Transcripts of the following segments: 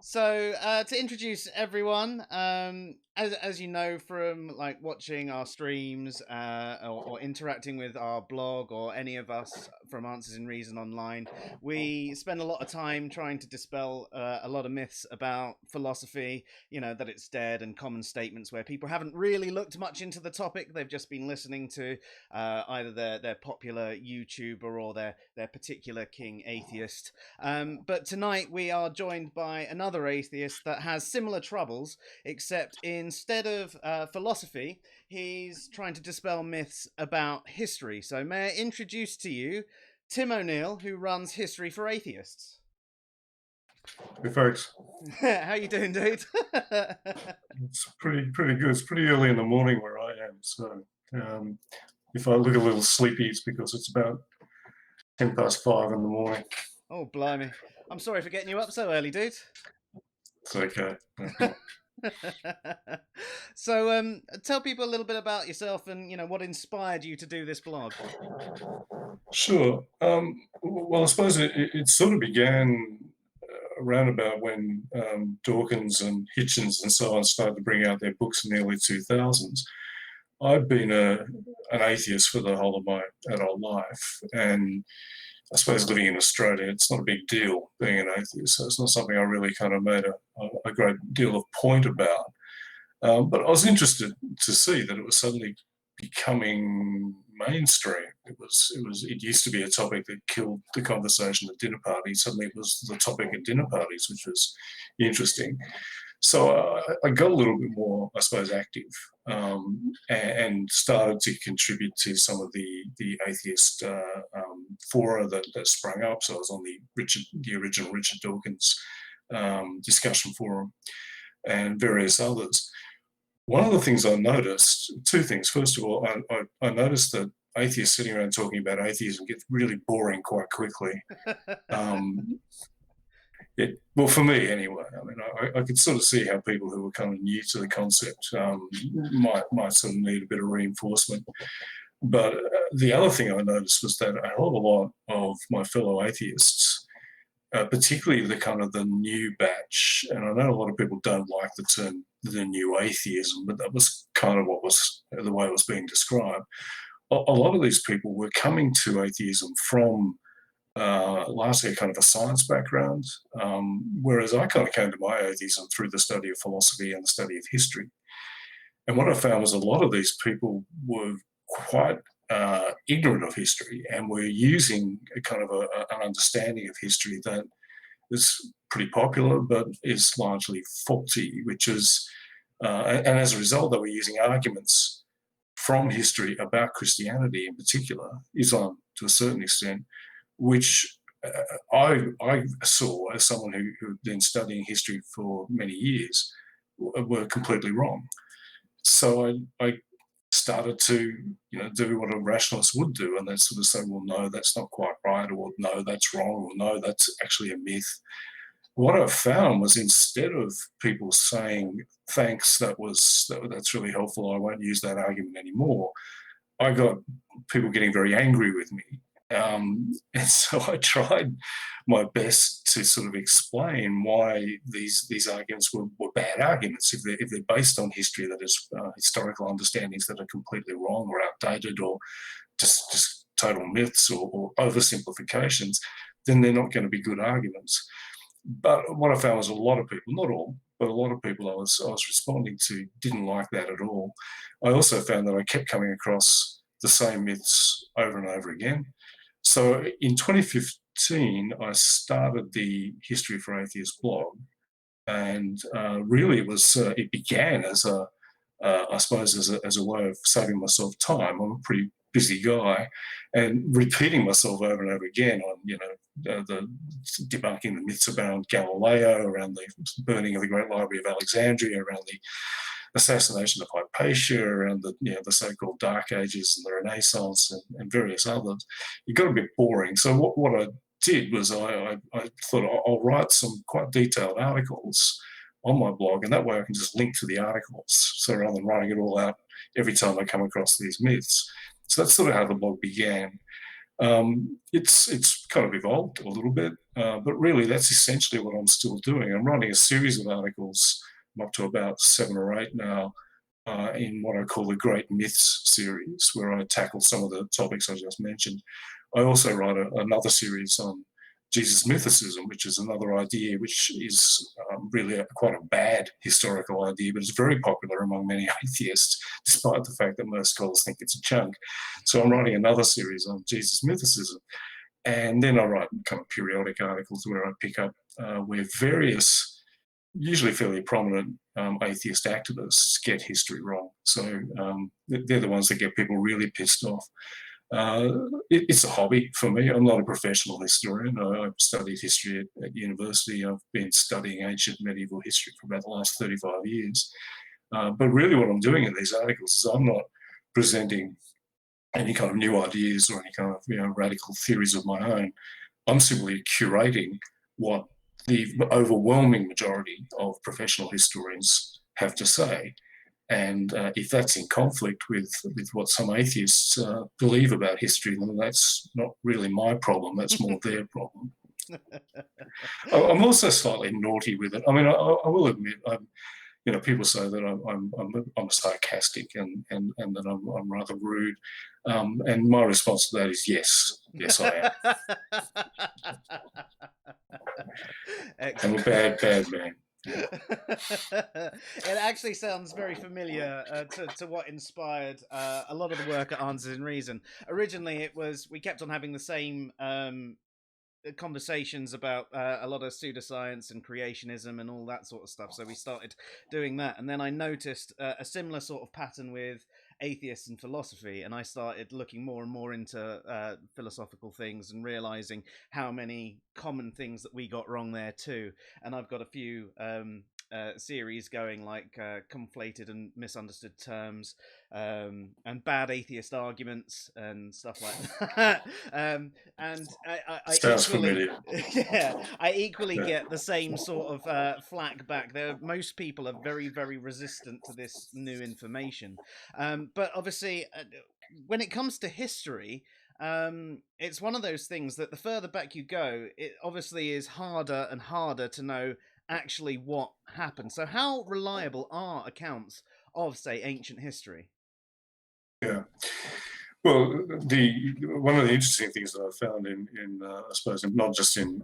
So to introduce everyone, as you know from like watching our streams or interacting with our blog or any of us from Answers in Reason online, we spend a lot of time trying to dispel a lot of myths about philosophy. You know that it's dead and common statements where people haven't really looked much into the topic. They've just been listening to either their popular YouTuber or their particular king atheist. But tonight we are joined by another atheist that has similar troubles, except instead of philosophy, he's trying to dispel myths about history. So, may I introduce to you Tim O'Neill, who runs History for Atheists. Hey folks, How you doing, dude? it's pretty good. It's pretty early in the morning where I am, so um, if I look a little sleepy, it's because it's about 5:10 in the morning. Oh, blimey. I'm sorry for getting you up so early, dude. It's okay, no problem. So, tell people a little bit about yourself and what inspired you to do this blog. Sure. Well, I suppose it sort of began around about when Dawkins and Hitchens and so on started to bring out their books in the early 2000s. I've been an atheist for the whole of my adult life, and I suppose living in Australia, it's not a big deal being an atheist, so it's not something I really kind of made a great deal of point about. But I was interested to see that it was suddenly becoming mainstream. It used to be a topic that killed the conversation at dinner parties. Suddenly, it was the topic at dinner parties, which was interesting. So I got a little bit more, I suppose, active, and started to contribute to some of the atheist fora that sprang up. So I was on the original Richard Dawkins discussion forum and various others. One of the things I noticed, two things. First of all, I noticed that atheists sitting around talking about atheism gets really boring quite quickly. Um, well, for me anyway. I mean, I could sort of see how people who were kind of new to the concept might sort of need a bit of reinforcement. But the other thing I noticed was that a hell of a lot of my fellow atheists, particularly the kind of the new batch, and I know a lot of people don't like the term the new atheism, but that was kind of what was the way it was being described. A lot of these people were coming to atheism from largely kind of a science background, whereas I kind of came to my atheism through the study of philosophy and the study of history. And what I found was a lot of these people were quite ignorant of history and were using a kind of an understanding of history that is pretty popular but is largely faulty, which is, and as a result, they were using arguments from history about Christianity in particular, Islam to a certain extent, which I saw as someone who'd been studying history for many years were completely wrong. So I started to do what a rationalist would do, and then sort of say, well, no, that's not quite right, or no, that's wrong, or no, that's actually a myth. What I found was instead of people saying thanks, that's really helpful, I won't use that argument anymore, I got people getting very angry with me. And so I tried my best to sort of explain why these arguments were bad arguments if they're based on history that is historical understandings that are completely wrong or outdated or just total myths or oversimplifications, then they're not going to be good arguments. But what I found was a lot of people, not all, but a lot of people I was responding to didn't like that at all. I also found that I kept coming across the same myths over and over again. So in 2015, I started the History for Atheists blog, and really it began as I suppose as a way of saving myself time. I'm a pretty busy guy, and repeating myself over and over again on the debunking the myths around Galileo, around the burning of the Great Library of Alexandria, around the assassination of Hypatia, around the so-called Dark Ages and the Renaissance, and various others. It got a bit boring. So what I did was I thought I'll write some quite detailed articles on my blog, and that way I can just link to the articles. So rather than writing it all out every time I come across these myths. So that's sort of how the blog began. It's kind of evolved a little bit, but really that's essentially what I'm still doing. I'm writing a series of articles. I'm up to about 7 or 8 now, in what I call the Great Myths series, where I tackle some of the topics I just mentioned. I also write another series on Jesus Mythicism, which is another idea which is really quite a bad historical idea, but it's very popular among many atheists, despite the fact that most scholars think it's a chunk. So I'm writing another series on Jesus Mythicism. And then I write kind of periodic articles where I pick up where various, usually fairly prominent atheist activists get history wrong. So they're the ones that get people really pissed off. It's a hobby for me. I'm not a professional historian. I've studied history at university. I've been studying ancient medieval history for about the last 35 years. But really what I'm doing in these articles is I'm not presenting any kind of new ideas or any kind of radical theories of my own. I'm simply curating what the overwhelming majority of professional historians have to say. And if that's in conflict with what some atheists believe about history, then that's not really my problem. That's more their problem. I'm also slightly naughty with it. I mean, I will admit, people say that I'm sarcastic and that I'm rather rude. And my response to that is yes, I am. I'm a bad man. It actually sounds very familiar to what inspired a lot of the work at Answers in Reason. Originally, we kept on having the same conversations about a lot of pseudoscience and creationism and all that sort of stuff. So we started doing that, and then I noticed a similar sort of pattern with atheists and philosophy, and I started looking more and more into philosophical things and realizing how many common things that we got wrong there too. And I've got a few series going, like conflated and misunderstood terms, and bad atheist arguments and stuff like that. And I Sounds equally, familiar. yeah, I equally get the same sort of flack back. Most people are very, very resistant to this new information, but obviously, when it comes to history, it's one of those things that the further back you go, it obviously is harder and harder to know actually what happened. So, how reliable are accounts of, say, ancient history? Yeah. Well, one of the interesting things that I found in I suppose, not just in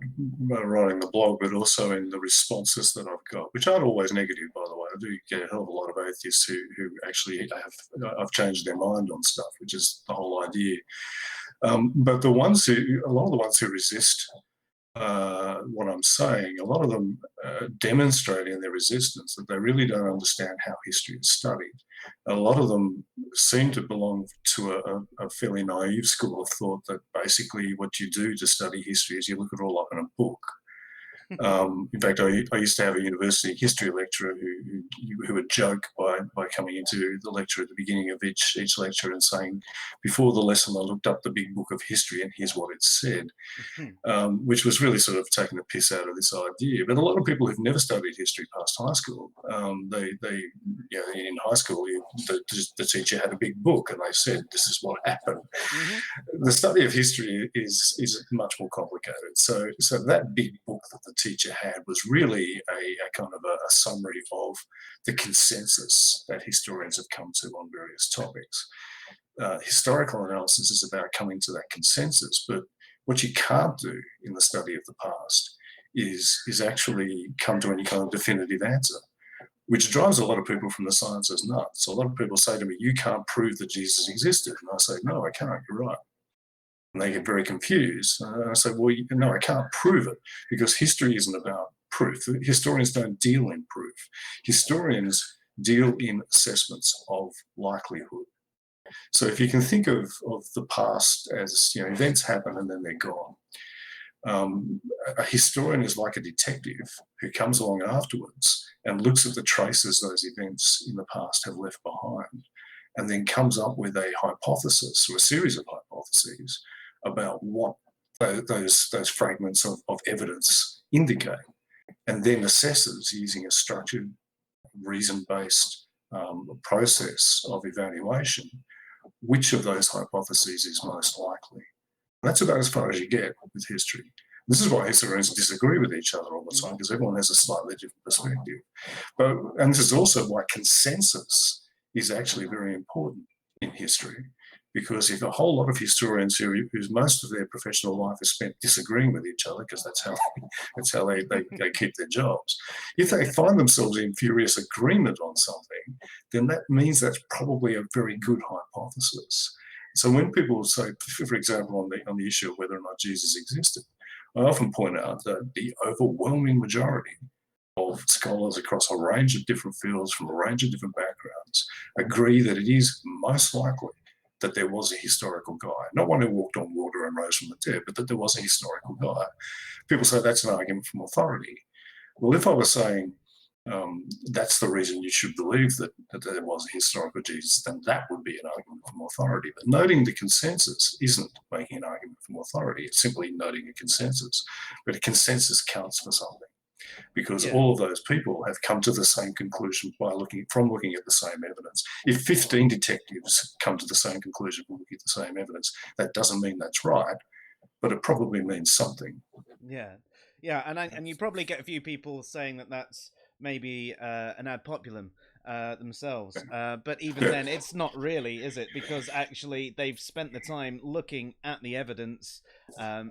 writing the blog, but also in the responses that I've got, which aren't always negative, by the way. I do get a hell of a lot of atheists who actually I've changed their mind on stuff, which is the whole idea. But a lot of the ones who resist what I'm saying, a lot of them demonstrate in their resistance that they really don't understand how history is studied. A lot of them seem to belong to a fairly naive school of thought that basically what you do to study history is you look it all up in a book. In fact, I used to have a university history lecturer who would joke by coming into the lecture at the beginning of each lecture and saying, before the lesson, I looked up the big book of history and here's what it said. Which was really sort of taking the piss out of this idea. But a lot of people who've never studied history past high school, in high school, the teacher had a big book and they said, this is what happened. The study of history is much more complicated. So that big book that the teacher had was really a kind of a summary of the consensus that historians have come to on various topics. Historical analysis is about coming to that consensus, but what you can't do in the study of the past is actually come to any kind of definitive answer, which drives a lot of people from the sciences nuts. So a lot of people say to me, you can't prove that Jesus existed. And I say, no, I can't, you're right. And they get very confused. And I say, well, no, I can't prove it because history isn't about proof. Historians don't deal in proof. Historians deal in assessments of likelihood. So if you can think of the past as events happen and then they're gone, a historian is like a detective who comes along afterwards and looks at the traces those events in the past have left behind, and then comes up with a hypothesis or a series of hypotheses about what those fragments of evidence indicate, and then assesses using a structured, reason-based process of evaluation which of those hypotheses is most likely. That's about as far as you get with history. This is why historians disagree with each other all the time, because everyone has a slightly different perspective. And this is also why consensus is actually very important in history, because if a whole lot of historians whose most of their professional life is spent disagreeing with each other, because that's how they keep their jobs, if they find themselves in furious agreement on something, then that means that's probably a very good hypothesis. So when people say, for example, on the issue of whether or not Jesus existed, I often point out that the overwhelming majority of scholars across a range of different fields from a range of different backgrounds agree that it is most likely that there was a historical guy, not one who walked on water and rose from the dead, but that there was a historical guy. People say that's an argument from authority. Well, if I was saying that's the reason you should believe that there was a historical Jesus, then that would be an argument from authority. But noting the consensus isn't making an argument from authority. It's simply noting a consensus. But a consensus counts for something, because all of those people have come to the same conclusion by looking at the same evidence. If 15 detectives come to the same conclusion from looking at the same evidence, that doesn't mean that's right, but it probably means something. Yeah, and you probably get a few people saying that that's maybe an ad populum themselves, but even then, it's not really, is it? Because actually, they've spent the time looking at the evidence,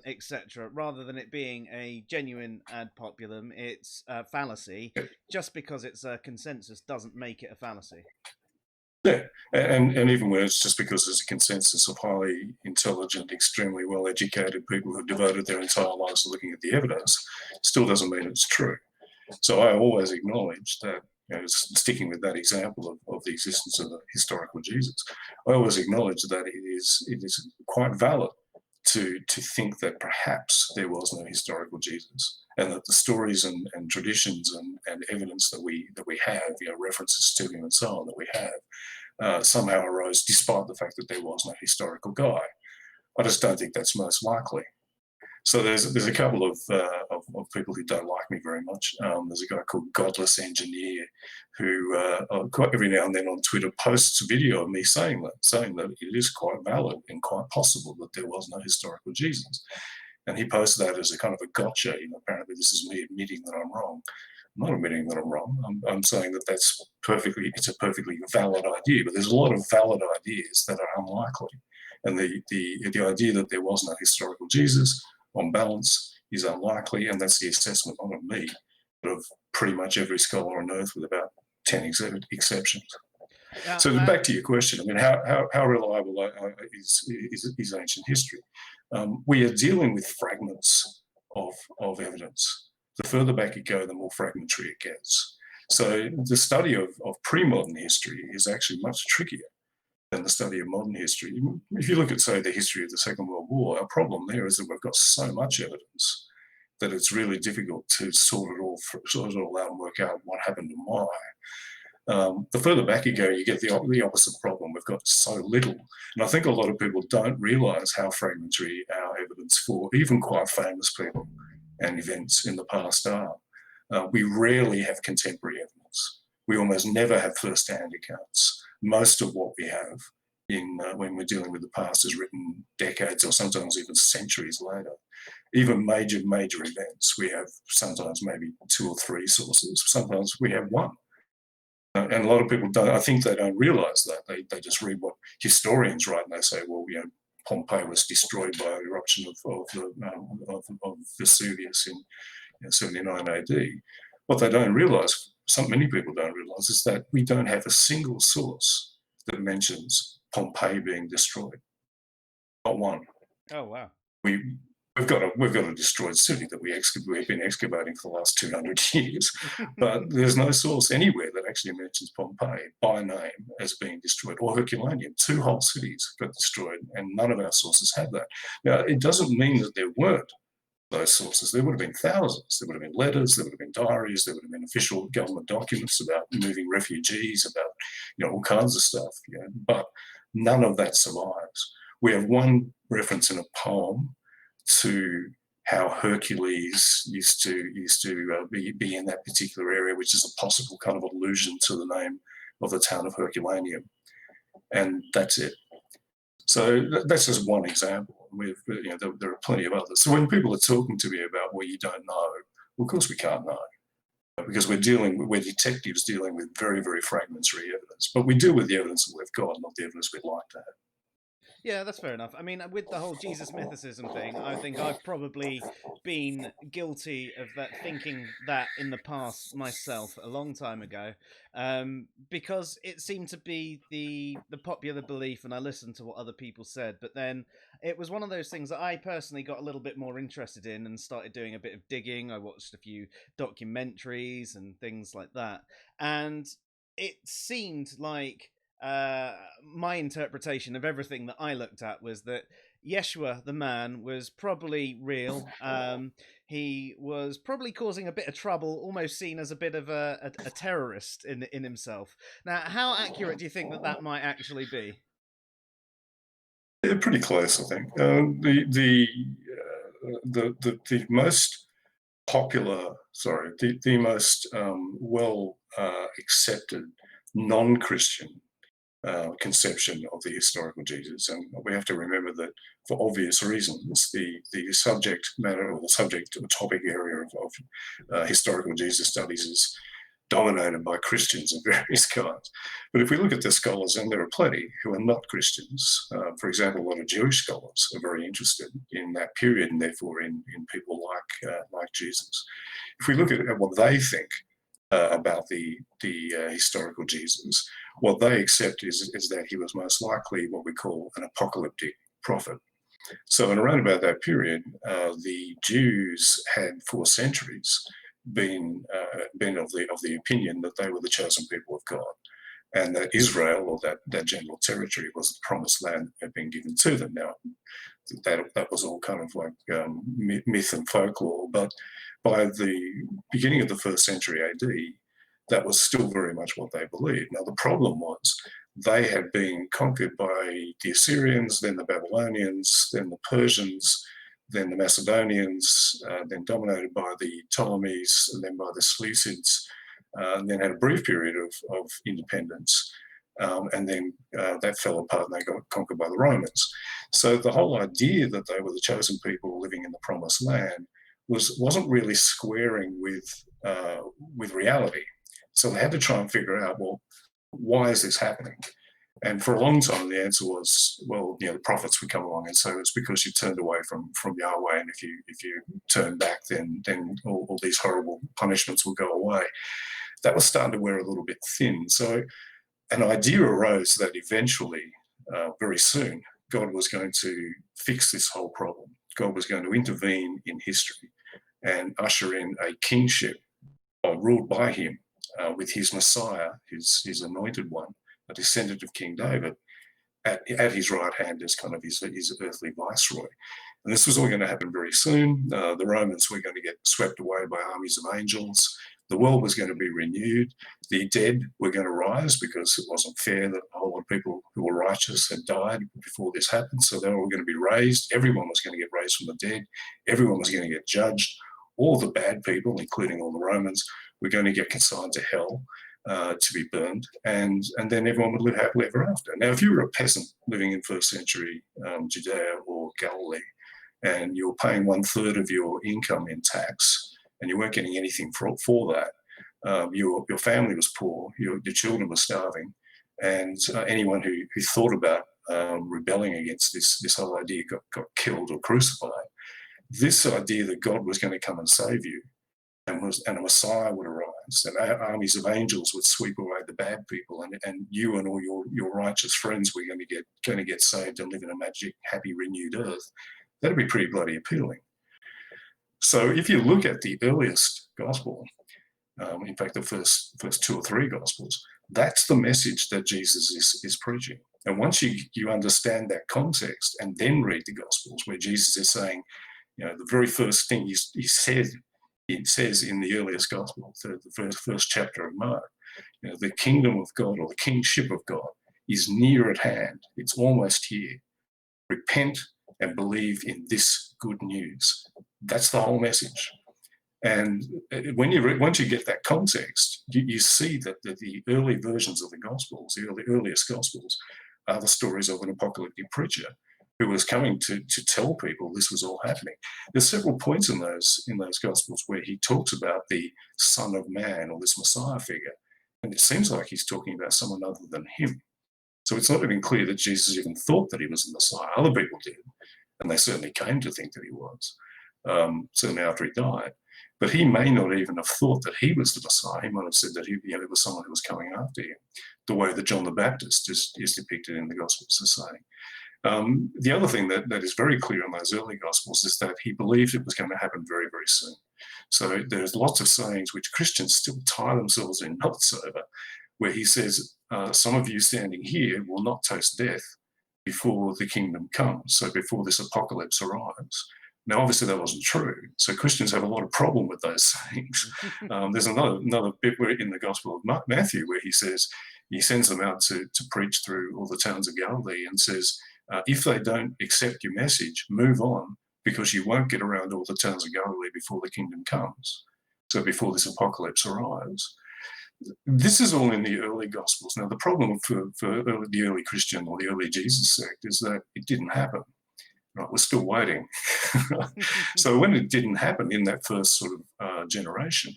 etc., rather than it being a genuine ad populum. It's a fallacy. Just because it's a consensus doesn't make it a fallacy. Yeah, and even when it's just because there's a consensus of highly intelligent, extremely well-educated people who have devoted their entire lives to looking at the evidence, still doesn't mean it's true. So I always acknowledge that, sticking with that example of the existence of the historical Jesus, I always acknowledge that it is quite valid to think that perhaps there was no historical Jesus, and that the stories and traditions and evidence that we have, references to him and so on that we have, somehow arose despite the fact that there was no historical guy. I just don't think that's most likely. So there's a couple of people who don't like me very much. There's a guy called Godless Engineer who quite every now and then on Twitter posts a video of me saying that it is quite valid and quite possible that there was no historical Jesus. And he posted that as a kind of a gotcha. Apparently this is me admitting that I'm wrong. I'm not admitting that I'm wrong. I'm saying that it's a perfectly valid idea, but there's a lot of valid ideas that are unlikely. And the idea that there was no historical Jesus, on balance, is unlikely, and that's the assessment not of me, but of pretty much every scholar on earth with about 10 exceptions. So back to your question, how reliable is ancient history? We are dealing with fragments of evidence. The further back you go, the more fragmentary it gets. So the study of pre-modern history is actually much trickier than the study of modern history. If you look at, say, the history of the Second World War, our problem there is that we've got so much evidence that it's really difficult to sort it all out and work out what happened and why. The further back you go, you get the opposite problem. We've got so little. And I think a lot of people don't realise how fragmentary our evidence for even quite famous people and events in the past are. We rarely have contemporary evidence. We almost never have first-hand accounts. Most of what we have when we're dealing with the past is written decades or sometimes even centuries later. Even major events, we have sometimes maybe 2 or 3 sources. Sometimes we have 1. And a lot of people don't realise that. They just read what historians write and they say, well, Pompeii was destroyed by an eruption of Vesuvius in 79 AD. What they don't realise, many people don't realise, is that we don't have a single source that mentions Pompeii being destroyed. Not one. Oh wow. We've got a destroyed city that we've been excavating for the last 200 years, but there's no source anywhere that actually mentions Pompeii by name as being destroyed, or Herculaneum. 2 whole cities got destroyed, and none of our sources have that. Now, it doesn't mean that there weren't those sources. There would have been thousands. There would have been letters, there would have been diaries, there would have been official government documents about moving refugees, about all kinds of stuff. But none of that survives. We have one reference in a poem to how Hercules used to be in that particular area, which is a possible kind of allusion to the name of the town of Herculaneum, and that's it. So that's just one example. There are plenty of others. So when people are talking to me about, well, you don't know, well, of course we can't know, because we're detectives dealing with very, very fragmentary evidence. But we deal with the evidence that we've got, not the evidence we'd like to have. Yeah, that's fair enough. I mean, with the whole Jesus Mythicism thing, I think I've probably been guilty of that, thinking that in the past myself a long time ago, because it seemed to be the popular belief, and I listened to what other people said. But then it was one of those things that I personally got a little bit more interested in and started doing a bit of digging. I watched a few documentaries and things like that, and it seemed like my interpretation of everything that I looked at was that Yeshua, the man, was probably real. He was probably causing a bit of trouble, almost seen as a bit of a terrorist in himself. Now, how accurate do you think that might actually be? Yeah, pretty close, I think. The most popular, sorry, the most well accepted non-Christian conception of the historical Jesus. And we have to remember that, for obvious reasons, the subject matter, or the subject or topic area of historical Jesus studies is dominated by Christians of various kinds. But if we look at the scholars, and there are plenty who are not Christians, for example, a lot of Jewish scholars are very interested in that period, and therefore in people like Jesus. If we look at what they think about the historical Jesus, what they accept is that he was most likely what we call an apocalyptic prophet. So in around about that period, the Jews had for centuries been of the opinion that they were the chosen people of God, and that Israel, or that general territory, was the promised land that had been given to them. Now, that was all kind of like myth and folklore, but by the beginning of the 1st century AD, that was still very much what they believed. Now, the problem was they had been conquered by the Assyrians, then the Babylonians, then the Persians, then the Macedonians, then dominated by the Ptolemies, and then by the Seleucids, and then had a brief period of independence. And then that fell apart and they got conquered by the Romans. So the whole idea that they were the chosen people living in the promised land wasn't really squaring with reality. So they had to try and figure out, well, why is this happening? And for a long time, the answer was, well, the prophets would come along and say it's because you turned away from Yahweh, and if you turn back, then all these horrible punishments will go away. That was starting to wear a little bit thin. So an idea arose that eventually, very soon, God was going to fix this whole problem. God was going to intervene in history and usher in a kingship ruled by him, with his Messiah, his anointed one, a descendant of King David, at his right hand as kind of his earthly viceroy. And this was all going to happen very soon. The Romans were going to get swept away by armies of angels. The world was going to be renewed. The dead were going to rise, because it wasn't fair that a whole lot of people who were righteous had died before this happened. So they were all going to be raised. Everyone was going to get raised from the dead. Everyone was going to get judged. All the bad people, including all the Romans, were going to get consigned to hell to be burned, and then everyone would live happily ever after. Now, if you were a peasant living in 1st century Judea or Galilee, and you were paying 1/3 of your income in tax, and you weren't getting anything for that, your family was poor, your children were starving, and anyone who thought about rebelling against this whole idea got killed or crucified. This idea that God was going to come and save you, and a Messiah would arise, and armies of angels would sweep away the bad people, and you and all your righteous friends were going to get saved and live in a magic, happy, renewed earth. That'd be pretty bloody appealing. So if you look at the earliest gospel, in fact, the first 2 or 3 gospels, that's the message that Jesus is preaching. And once you understand that context, and then read the gospels, where Jesus is saying, the very first thing he says in the earliest gospel, the first chapter of Mark, the kingdom of God, or the kingship of God, is near at hand. It's almost here. Repent and believe in this good news. That's the whole message. And once you get that context, you see that the early versions of the Gospels, the earliest Gospels, are the stories of an apocalyptic preacher who was coming to tell people this was all happening. There's several points in those Gospels where he talks about the Son of Man or this Messiah figure, and it seems like he's talking about someone other than him. So it's not even clear that Jesus even thought that he was the Messiah. Other people did, and they certainly came to think that he was, certainly after he died. But he may not even have thought that he was the Messiah. He might have said that it was someone who was coming after him, the way that John the Baptist is depicted in the Gospels as saying. The other thing that is very clear in those early Gospels is that he believed it was going to happen very, very soon. So there's lots of sayings which Christians still tie themselves in knots over, where he says, some of you standing here will not taste death before the kingdom comes, so before this apocalypse arrives. Now, obviously, that wasn't true. So Christians have a lot of problem with those sayings. There's another bit where in the Gospel of Matthew where he says, he sends them out to preach through all the towns of Galilee and says, if they don't accept your message, move on, because you won't get around all the towns of Galilee before the kingdom comes. So before this apocalypse arrives. This is all in the early Gospels. Now, the problem for the early Christian or the early Jesus sect is that it didn't happen. Right, we're still waiting. So when it didn't happen in that first sort of generation,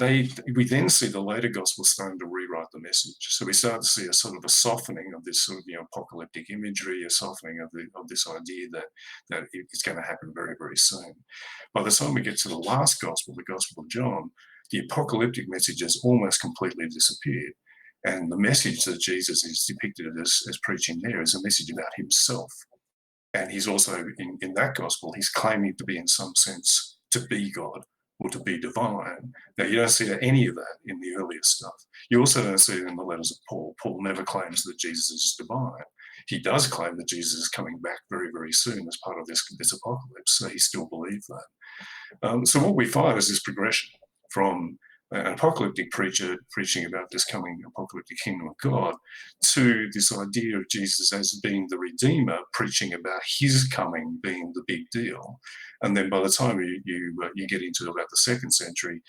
we then see the later Gospels starting to rewrite the message. So we start to see a sort of a softening of this sort of apocalyptic imagery, a softening of this idea that it's going to happen very, very soon. By the time we get to the last Gospel, the Gospel of John, the apocalyptic message has almost completely disappeared. And the message that Jesus is depicted as preaching there is a message about himself. And he's also, in that Gospel, he's claiming to be, in some sense, to be God or to be divine. Now, you don't see any of that in the earlier stuff. You also don't see it in the letters of Paul. Paul never claims that Jesus is divine. He does claim that Jesus is coming back very, very soon as part of this apocalypse, so he still believes that. So what we find is this progression from an apocalyptic preacher preaching about this coming apocalyptic kingdom of God to this idea of Jesus as being the Redeemer, preaching about his coming being the big deal. And then by the time you get into about the 2nd century,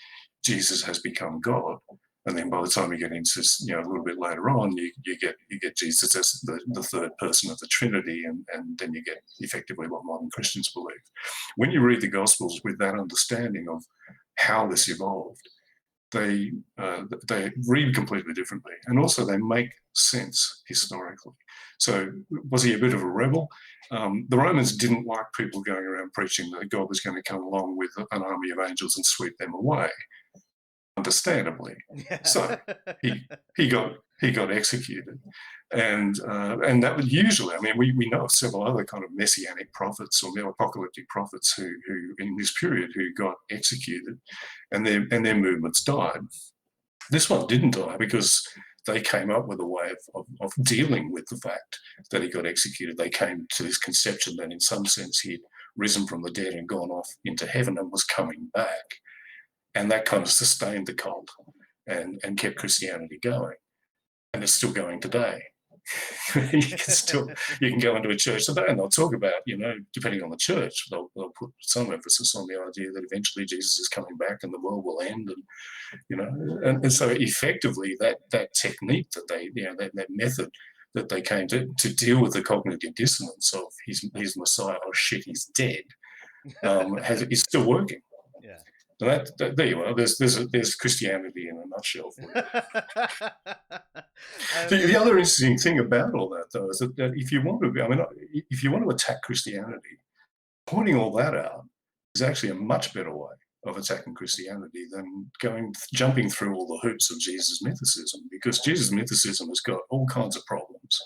Jesus has become God. And then by the time you get into a little bit later on, you get Jesus as the third person of the Trinity, and then you get effectively what modern Christians believe. When you read the Gospels with that understanding of how this evolved, they read completely differently, and also they make sense historically. So was he a bit of a rebel? The Romans didn't like people going around preaching that God was going to come along with an army of angels and sweep them away, understandably. Yeah. So he got executed, and that was usually, I mean, we know of several other kind of messianic prophets or apocalyptic prophets who in this period who got executed, and their movements died. This one didn't die because they came up with a way of dealing with the fact that he got executed. They came to this conception that in some sense he'd risen from the dead and gone off into heaven and was coming back. And that kind of sustained the cult and kept Christianity going. And it's still going today. You can go into a church today and they'll talk about, depending on the church, they'll put some emphasis on the idea that eventually Jesus is coming back and the world will end. And so effectively that technique that that method that they came to deal with the cognitive dissonance of he's Messiah, oh shit, he's dead, is still working. Yeah. There you are. There's Christianity in a nutshell for you. The other interesting thing about all that, though, is that if you want to attack Christianity, pointing all that out is actually a much better way of attacking Christianity than jumping through all the hoops of Jesus Mythicism, because Jesus Mythicism has got all kinds of problems.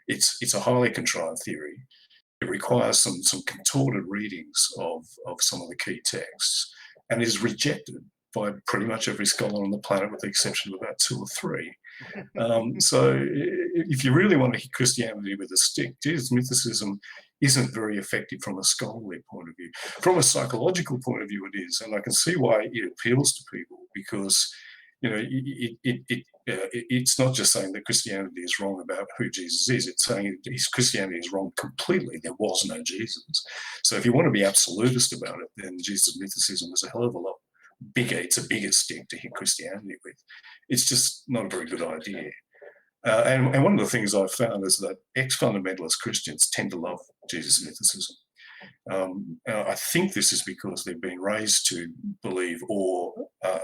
It's a highly contrived theory. It requires some contorted readings of some of the key texts, and is rejected by pretty much every scholar on the planet, with the exception of about 2 or 3. So if you really want to hit Christianity with a stick, Jesus Mythicism isn't very effective from a scholarly point of view. From a psychological point of view, it is, and I can see why it appeals to people, because it's not just saying that Christianity is wrong about who Jesus is, it's saying Christianity is wrong completely. There was no Jesus. So if you want to be absolutist about it, then Jesus Mythicism is a hell of a lot bigger. It's a bigger stick to hit Christianity with. It's just not a very good idea. And one of the things I've found is that ex-fundamentalist Christians tend to love Jesus mythicism. I think this is because they've been raised to believe, or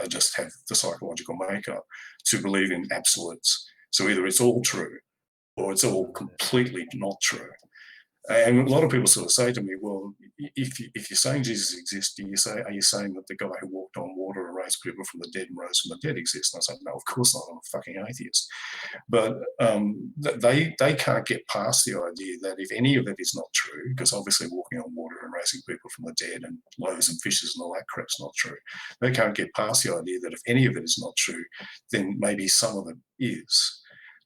just have the psychological makeup to believe in absolutes. So either it's all true or it's all completely not true. And a lot of people sort of say to me, well, if you're saying Jesus exists, are you saying that the guy who walked on water and raised people from the dead and rose from the dead exists? And I say, no, of course not. I'm a fucking atheist. But they can't get past the idea that if any of it is not true, because obviously walking on water and raising people from the dead and loaves and fishes and all that crap's not true. They can't get past the idea that if any of it is not true, then maybe some of it is.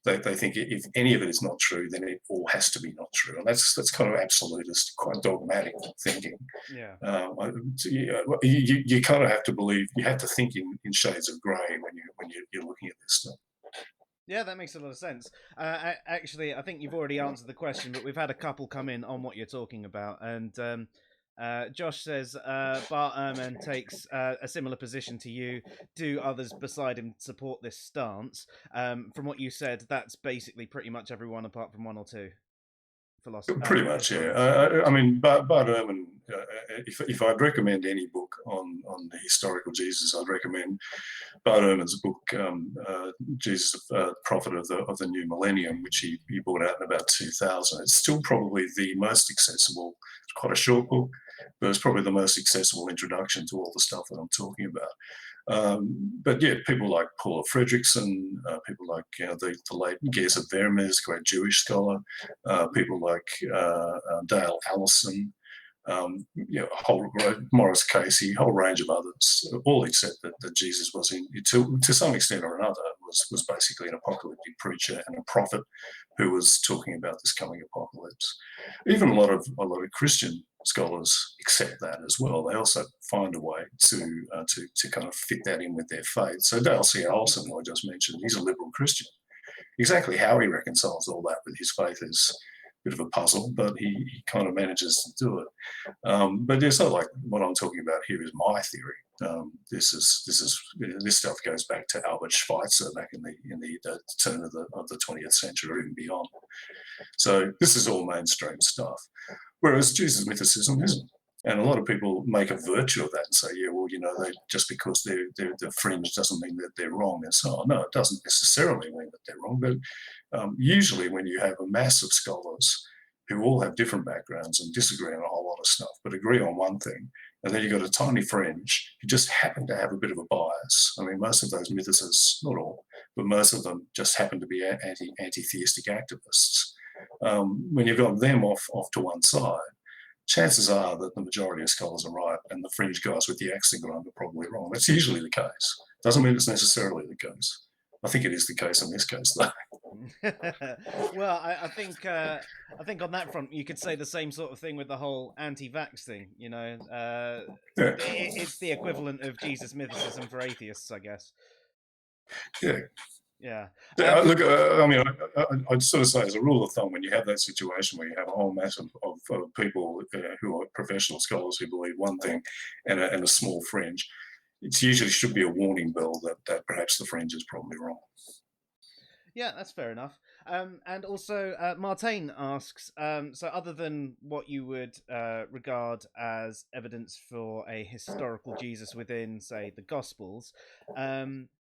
They think if any of it is not true, then it all has to be not true, and that's kind of absolutist, quite dogmatic thinking. Yeah. You kind of have to believe. You have to think in shades of grey when you're looking at this stuff. Yeah, that makes a lot of sense. Actually, I think you've already answered the question, but we've had a couple come in on what you're talking about, and Josh says Bart Ehrman takes a similar position to you. Do others beside him support this stance? From what you said, that's basically pretty much everyone apart from one or two philosophers. Pretty much, yeah. I mean, Bart Ehrman, if I'd recommend any book on the historical Jesus, I'd recommend Bart Ehrman's book, Jesus, Prophet of the New Millennium, which he brought out in about 2000. It's still probably the most accessible. It's quite a short book, but it's probably the most accessible introduction to all the stuff that I'm talking about. But yeah, people like Paula Fredrickson, people like the late Geza Vermes, great Jewish scholar, people like Dale Allison, Morris Casey, a whole range of others, all accept that Jesus was, to some extent or another, was basically an apocalyptic preacher and a prophet who was talking about this coming apocalypse. Even a lot of Christian scholars accept that as well. They also find a way to kind of fit that in with their faith. So Dale C. Olson, who I just mentioned, he's a liberal Christian. Exactly how he reconciles all that with his faith is a bit of a puzzle, but he kind of manages to do it. But it's not like what I'm talking about here is my theory. This stuff goes back to Albert Schweitzer back in the turn of the 20th century or even beyond. So this is all mainstream stuff. Whereas Jesus mythicism isn't. And a lot of people make a virtue of that and say, yeah, well, just because they're fringe doesn't mean that they're wrong and so on. No, it doesn't necessarily mean that they're wrong. But usually when you have a mass of scholars who all have different backgrounds and disagree on a whole lot of stuff, but agree on one thing, and then you've got a tiny fringe who just happen to have a bit of a bias. I mean, most of those mythicists, not all, but most of them just happen to be anti-theistic activists. When you've got them off to one side, chances are that the majority of scholars are right and the fringe guys with the axe to grind are probably wrong. That's usually the case. Doesn't mean it's necessarily the case. I think it is the case in this case, though. Well, I think on that front you could say the same sort of thing with the whole anti-vax thing. It's the equivalent of Jesus mythicism for atheists, I guess. Yeah. Yeah. Look, I mean, I'd sort of say as a rule of thumb, when you have that situation where you have a whole mass of people who are professional scholars who believe one thing and a small fringe, it usually should be a warning bell that perhaps the fringe is probably wrong. Yeah, that's fair enough. And also, Martin asks, so other than what you would regard as evidence for a historical Jesus within, say, the Gospels,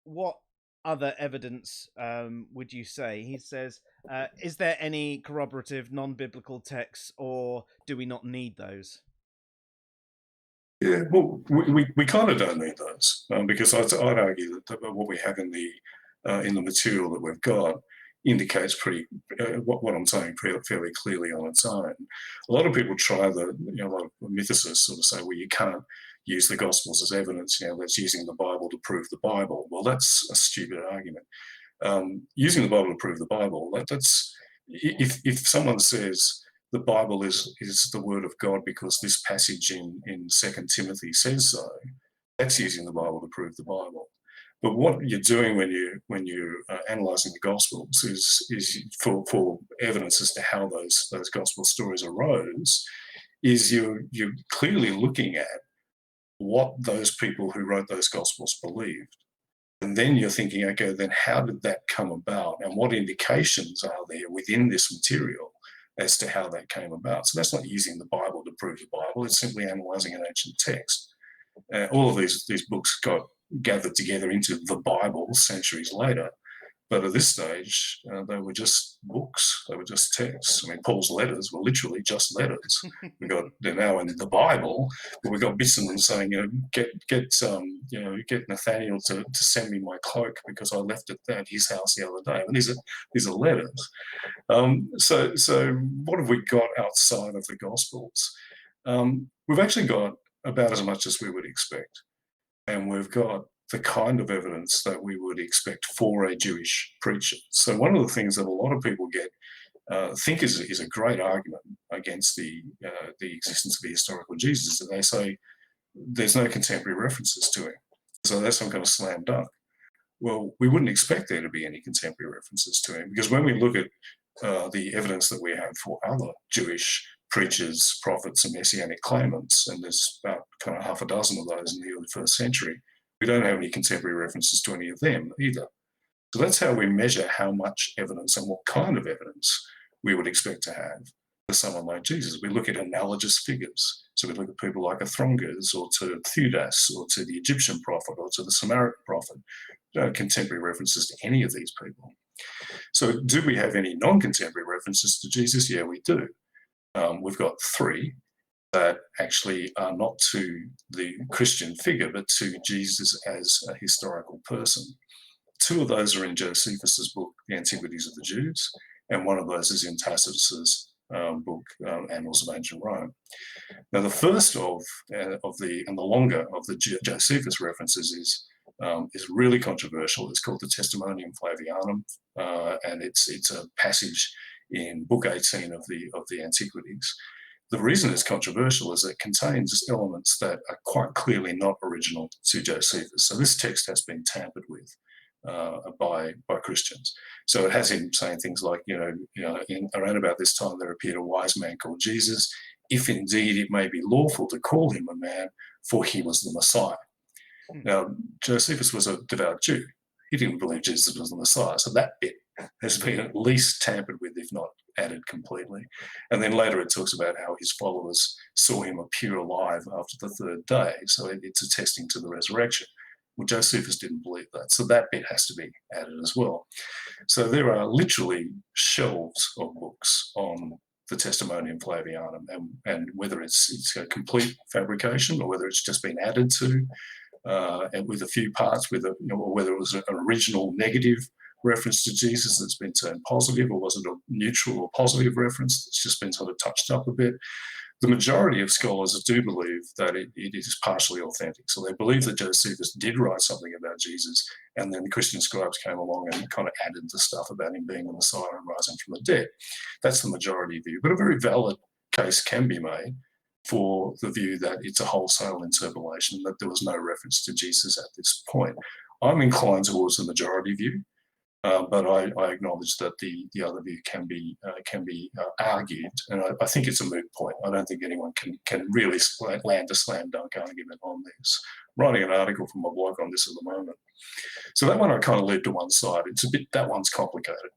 what other evidence would you say? He says, is there any corroborative non-biblical texts, or do we not need those? Yeah, well, we kind of don't need those because I'd argue that what we have in the material that we've got indicates what I'm saying fairly clearly on its own. A lot of people try a lot of mythicists sort of say, well, you can't use the Gospels as evidence. That's using the Bible to prove the Bible. Well, that's a stupid argument. Using the Bible to prove the Bible, that's if someone says the Bible is the word of God because this passage in 2 Timothy says so, that's using the Bible to prove the Bible. But what you're doing when you're analysing the Gospels is for evidence as to how those Gospel stories arose, is you're clearly looking at what those people who wrote those Gospels believed. And then you're thinking, okay, then how did that come about? And what indications are there within this material as to how that came about? So that's not using the Bible to prove the Bible. It's simply analysing an ancient text. All of these books got gathered together into the Bible centuries later. But at this stage, they were just books. They were just texts. I mean, Paul's letters were literally just letters. They're now in the Bible, but we've got bits of them saying, get Nathaniel to send me my cloak because I left it at his house the other day. And these are letters. So what have we got outside of the Gospels? We've actually got about as much as we would expect, and we've got the kind of evidence that we would expect for a Jewish preacher. So one of the things that a lot of people think is a great argument against the existence of the historical Jesus is that they say there's no contemporary references to him. So that's some kind of slam dunk. Well, we wouldn't expect there to be any contemporary references to him, because when we look at the evidence that we have for other Jewish preachers, prophets, and messianic claimants, and there's about kind of half a dozen of those in the early first century, we don't have any contemporary references to any of them either. So that's how we measure how much evidence and what kind of evidence we would expect to have for someone like Jesus. We look at analogous figures. So we look at people like Athronges, or to Theudas, or to the Egyptian prophet, or to the Samaritan prophet. No contemporary references to any of these people. So do we have any non-contemporary references to Jesus? Yeah, we do. We've got three that actually are not to the Christian figure, but to Jesus as a historical person. Two of those are in Josephus's book, The Antiquities of the Jews, and one of those is in Tacitus's book, Annals of Ancient Rome. Now, the first of the longer of the Josephus references is really controversial. It's called the Testimonium Flavianum, and it's a passage in Book 18 of the Antiquities. The reason it's controversial is it contains elements that are quite clearly not original to Josephus. So this text has been tampered with by Christians. So it has him saying things like, around about this time there appeared a wise man called Jesus, if indeed it may be lawful to call him a man, for he was the Messiah. Now, Josephus was a devout Jew. He didn't believe Jesus was the Messiah. So that bit has been at least tampered with, if not added completely. And then later it talks about how his followers saw him appear alive after the third day. So it's attesting to the resurrection. Well, Josephus didn't believe that. So that bit has to be added as well. So there are literally shelves of books on the Testimonium Flavianum, and whether it's a complete fabrication or whether it's just been added to, and with a few parts, or whether it was an original negative reference to Jesus that's been turned positive, or was it a neutral or positive reference that's just been sort of touched up a bit. The majority of scholars do believe that it is partially authentic. So they believe that Josephus did write something about Jesus, and then the Christian scribes came along and kind of added the stuff about him being the Messiah and rising from the dead. That's the majority view. But a very valid case can be made for the view that it's a wholesale interpolation, that there was no reference to Jesus at this point. I'm inclined towards the majority view. But I acknowledge that the other view can be argued, and I think it's a moot point. I don't think anyone can really land a slam dunk argument on this. I'm writing an article for my blog on this at the moment, so that one I kind of leave to one side. That one's complicated.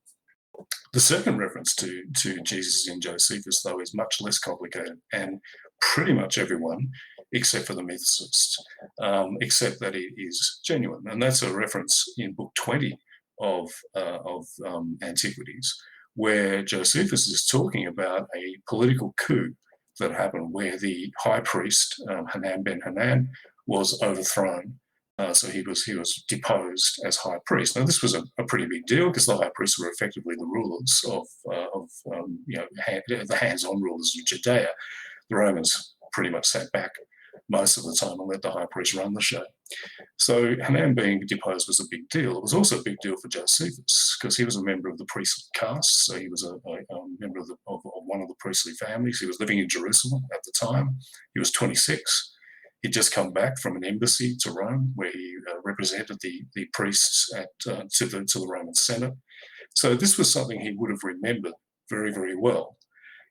The second reference to Jesus in Josephus, though, is much less complicated, and pretty much everyone, except for the mythicists, accept that it is genuine, and that's a reference in Book 20 of Antiquities, where Josephus is talking about a political coup that happened where the high priest, Hanan ben Hanan, was overthrown. So he was deposed as high priest. Now, this was a pretty big deal because the high priests were effectively the rulers the hands-on rulers of Judea. The Romans pretty much sat back most of the time and let the high priest run the show. So Hanan being deposed was a big deal. It was also a big deal for Josephus because he was a member of the priestly caste. So he was a member of one of the priestly families. He was living in Jerusalem at the time. He was 26. He'd just come back from an embassy to Rome where he represented the priests to the Roman Senate. So this was something he would have remembered very, very well.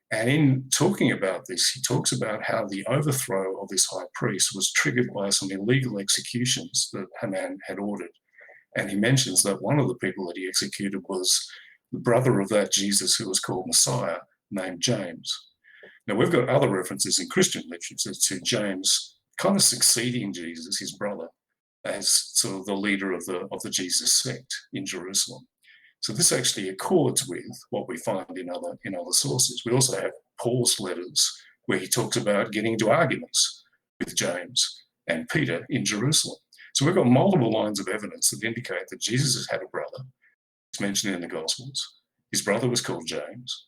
And in talking about this, he talks about how the overthrow of this high priest was triggered by some illegal executions that Hanan had ordered. And he mentions that one of the people that he executed was the brother of that Jesus who was called Messiah, named James. Now, we've got other references in Christian literature to James kind of succeeding Jesus, his brother, as sort of the leader of the Jesus sect in Jerusalem. So this actually accords with what we find in other sources. We also have Paul's letters where he talks about getting into arguments with James and Peter in Jerusalem. So we've got multiple lines of evidence that indicate that Jesus has had a brother. It's mentioned in the Gospels. His brother was called James.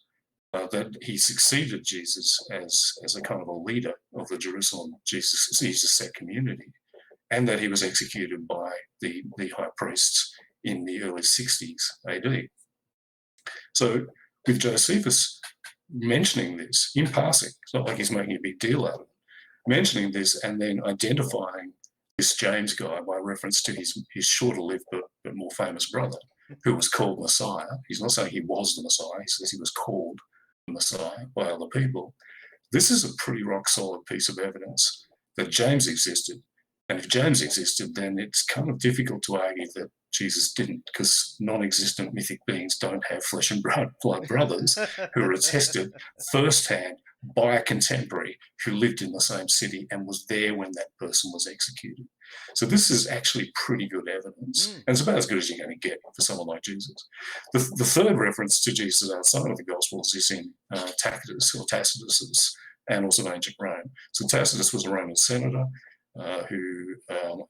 That he succeeded Jesus as a kind of a leader of the Jerusalem Jesus sect community, and that he was executed by the high priests in the early 60s AD. So with Josephus mentioning this in passing, it's not like he's making a big deal out of it, mentioning this and then identifying this James guy by reference to his shorter-lived but more famous brother, who was called Messiah. He's not saying he was the Messiah, he says he was called the Messiah by other people. This is a pretty rock-solid piece of evidence that James existed. And if James existed, then it's kind of difficult to argue that Jesus didn't, because non-existent mythic beings don't have flesh and blood brothers who are attested firsthand by a contemporary who lived in the same city and was there when that person was executed. So this is actually pretty good evidence. And it's about as good as you're going to get for someone like Jesus. The third reference to Jesus outside of the Gospels is in Tacitus, annals of ancient Rome. So Tacitus was a Roman senator who,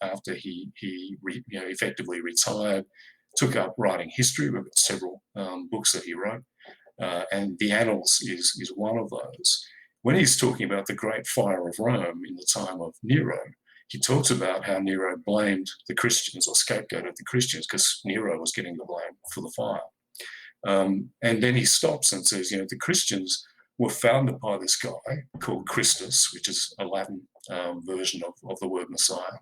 after he effectively retired, took up writing history. We've got several books that he wrote, and the Annals is one of those. When he's talking about the Great Fire of Rome in the time of Nero, he talks about how Nero blamed the Christians or scapegoated the Christians because Nero was getting the blame for the fire. And then he stops and says, the Christians were founded by this guy called Christus, which is a Latin version of the word Messiah,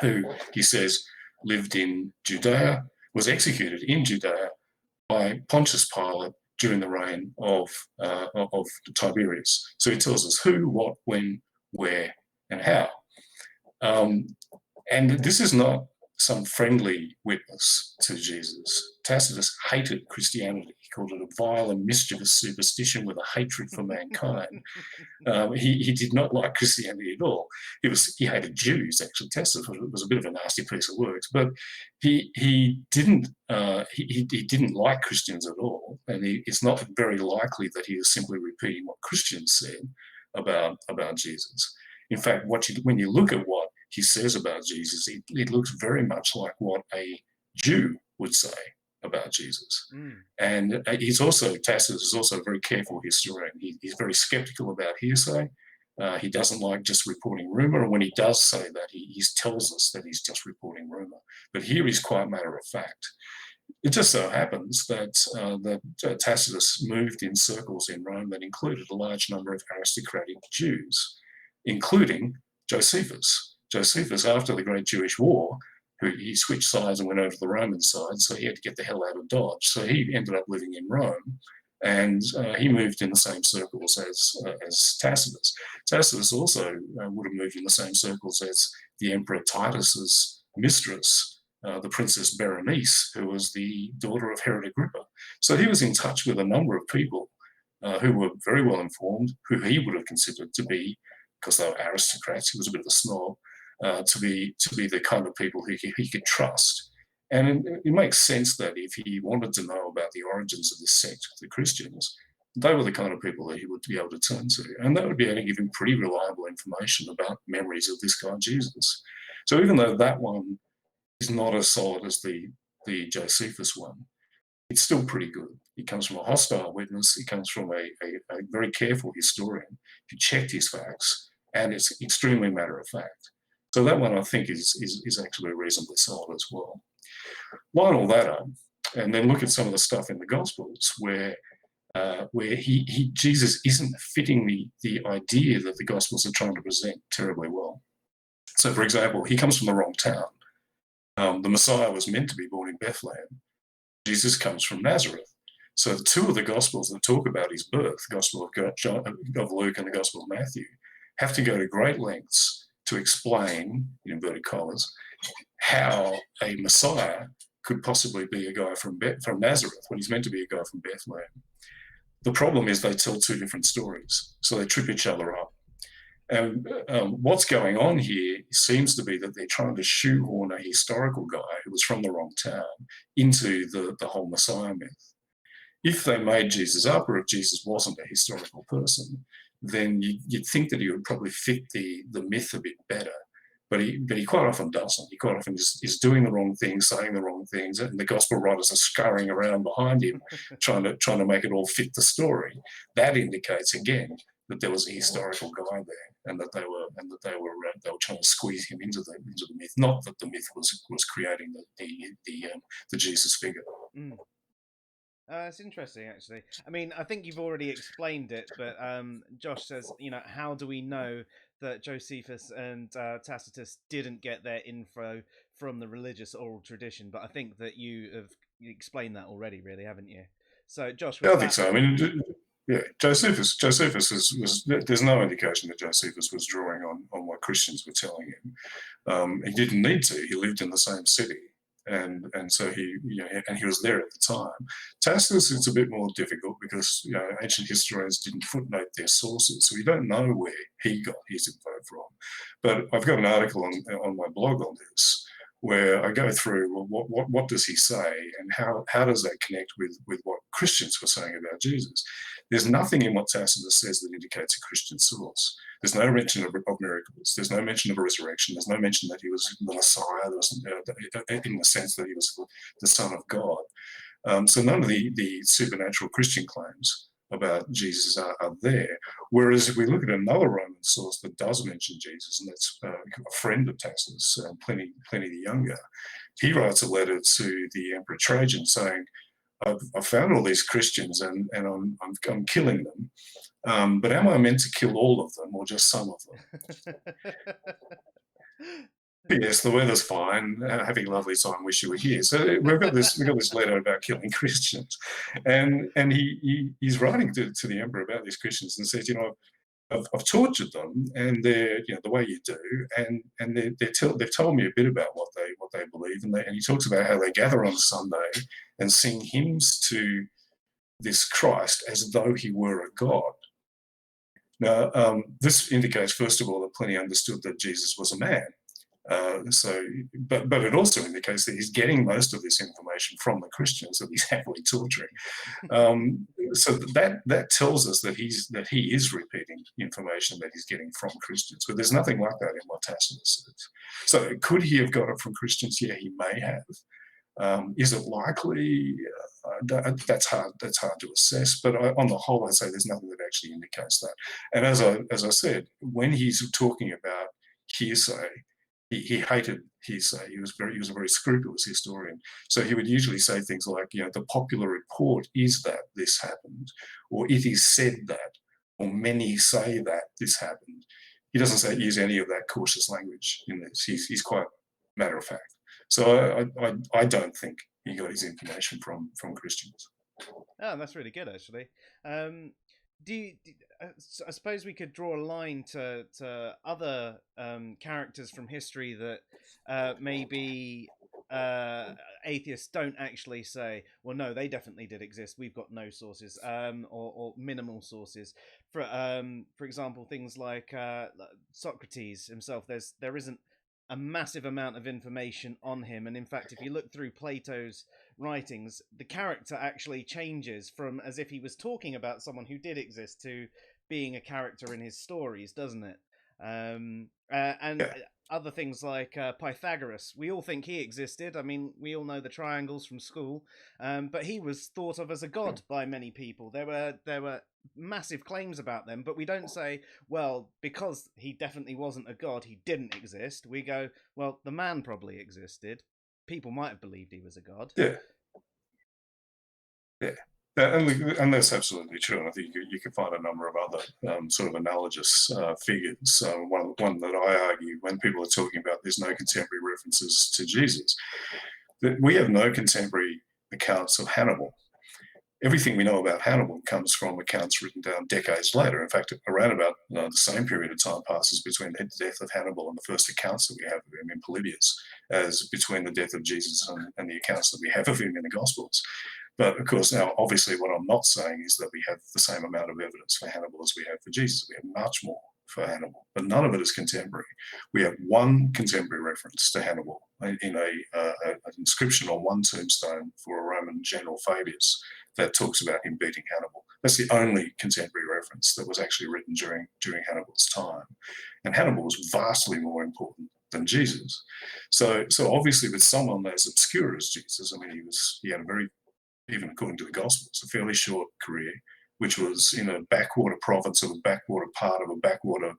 who he says lived in Judea, was executed in Judea by Pontius Pilate during the reign of Tiberius. So he tells us who, what, when, where, and how. And this is not some friendly witness to Jesus. Tacitus hated Christianity. He called it a vile and mischievous superstition with a hatred for mankind. He did not like Christianity at all. He hated Jews, actually. Tacitus was a bit of a nasty piece of work, but he didn't like Christians at all, and it's not very likely that he is simply repeating what Christians said about Jesus. In fact, when you look at what he says about Jesus, it looks very much like what a Jew would say about Jesus. And Tacitus is also a very careful historian. He's very skeptical about hearsay. He doesn't like just reporting rumor. And when he does say that, he tells us that he's just reporting rumor. But here he's quite matter of fact. It just so happens that Tacitus moved in circles in Rome that included a large number of aristocratic Jews, including Josephus. Josephus, after the Great Jewish War, he switched sides and went over to the Roman side, so he had to get the hell out of Dodge. So he ended up living in Rome, and he moved in the same circles as Tacitus. Tacitus also would have moved in the same circles as the Emperor Titus's mistress, the Princess Berenice, who was the daughter of Herod Agrippa. So he was in touch with a number of people who were very well informed, who he would have considered to be, because they were aristocrats, he was a bit of a snob, to be the kind of people who he could trust. And it makes sense that if he wanted to know about the origins of the sect, the Christians, they were the kind of people that he would be able to turn to. And that would be able to give him pretty reliable information about memories of this guy, Jesus. So even though that one is not as solid as the Josephus one, it's still pretty good. It comes from a hostile witness. It comes from a very careful historian who checked his facts, and it's extremely matter of fact. So that one, I think, is actually reasonably solid as well. Line all that up, and then look at some of the stuff in the Gospels where Jesus isn't fitting the idea that the Gospels are trying to present terribly well. So, for example, he comes from the wrong town. The Messiah was meant to be born in Bethlehem. Jesus comes from Nazareth. So the two of the Gospels that talk about his birth, the Gospel of Luke and the Gospel of Matthew, have to go to great lengths to explain, in inverted commas, how a Messiah could possibly be a guy from Nazareth when he's meant to be a guy from Bethlehem. The problem is they tell two different stories, so they trip each other up. And what's going on here seems to be that they're trying to shoehorn a historical guy who was from the wrong town into the whole Messiah myth. If they made Jesus up, or if Jesus wasn't a historical person, then you'd think that he would probably fit the myth a bit better. But he quite often doesn't. He quite often is doing the wrong things, saying the wrong things, and the gospel writers are scurrying around behind him, trying to make it all fit the story. That indicates again that there was a historical guy there, and that they were trying to squeeze him into the myth. Not that the myth was creating the Jesus figure. Mm. It's interesting, actually. I mean, I think you've already explained it, but Josh says, how do we know that Josephus and Tacitus didn't get their info from the religious oral tradition? But I think that you have explained that already, really, haven't you? So, Josh, was I think so. I mean, yeah, Josephus was. There's no indication that Josephus was drawing on what Christians were telling him. He didn't need to. He lived in the same city. And so he was there at the time. Tacitus, it's a bit more difficult because ancient historians didn't footnote their sources, so we don't know where he got his info from. But I've got an article on my blog on this where I go through what does he say, and how does that connect with what Christians were saying about Jesus. There's nothing in what Tacitus says that indicates a Christian source. There's no mention of miracles. There's no mention of a resurrection. There's no mention that he was the Messiah. There was, in the sense that he was the Son of God. So none of the supernatural Christian claims about Jesus are there. Whereas if we look at another Roman source that does mention Jesus, and that's a friend of Tacitus, Pliny the Younger, he writes a letter to the Emperor Trajan saying, I've found all these Christians and I'm killing them. But am I meant to kill all of them or just some of them? Yes, the weather's fine. Having a lovely time. Wish you were here. So we've got this letter about killing Christians, and he's writing to the emperor about these Christians and says, I've tortured them, and they're the way you do, and they've told me a bit about what they believe, and he talks about how they gather on Sunday and sing hymns to this Christ as though he were a god. Now, this indicates, first of all, that Pliny understood that Jesus was a man. But it also indicates that he's getting most of this information from the Christians that he's happily torturing. So that tells us that he is repeating information that he's getting from Christians. But there's nothing like that in what Tacitus says. So could he have got it from Christians? Yeah, he may have. Is it likely? That's hard to assess. But on the whole, I'd say there's nothing that actually indicates that. And as I said, when he's talking about hearsay, he hated hearsay. He was a very scrupulous historian. So he would usually say things like, the popular report is that this happened, or it is said that, or many say that this happened. He doesn't use any of that cautious language in this. He's quite matter of fact. So I don't think he got his information from Christians. Oh, that's really good, actually. I suppose we could draw a line to other characters from history that maybe atheists don't actually say, well, no, they definitely did exist. We've got no sources, or minimal sources. For example, things like Socrates himself. There isn't a massive amount of information on him, and in fact, if you look through Plato's writings, the character actually changes from as if he was talking about someone who did exist to being a character in his stories, doesn't it? And other things like Pythagoras, we all think he existed. I mean, we all know the triangles from school, but he was thought of as a god by many people. There were massive claims about them, but we don't say, well, because he definitely wasn't a god, he didn't exist. We go, well, the man probably existed. People might have believed he was a god. Yeah. And that's absolutely true. And I think you can find a number of other sort of analogous figures. One that I argue when people are talking about there's no contemporary references to Jesus, that we have no contemporary accounts of Hannibal. everything we know about Hannibal comes from accounts written down decades later. In fact, around about the same period of time passes between the death of Hannibal and the first accounts that we have of him in Polybius as between the death of Jesus and the accounts that we have of him in the Gospels. But of course, now obviously what I'm not saying is that we have the same amount of evidence for Hannibal as we have for Jesus. We have much more for Hannibal, but none of it is contemporary. We have one contemporary reference to Hannibal in an inscription on one tombstone for a Roman general, Fabius, that talks about him beating Hannibal. That's the only contemporary reference that was actually written during Hannibal's time. And Hannibal was vastly more important than Jesus. So obviously with someone as obscure as Jesus, I mean, he had a very, even according to the Gospels, a fairly short career, which was in a backwater province of a backwater part of a backwater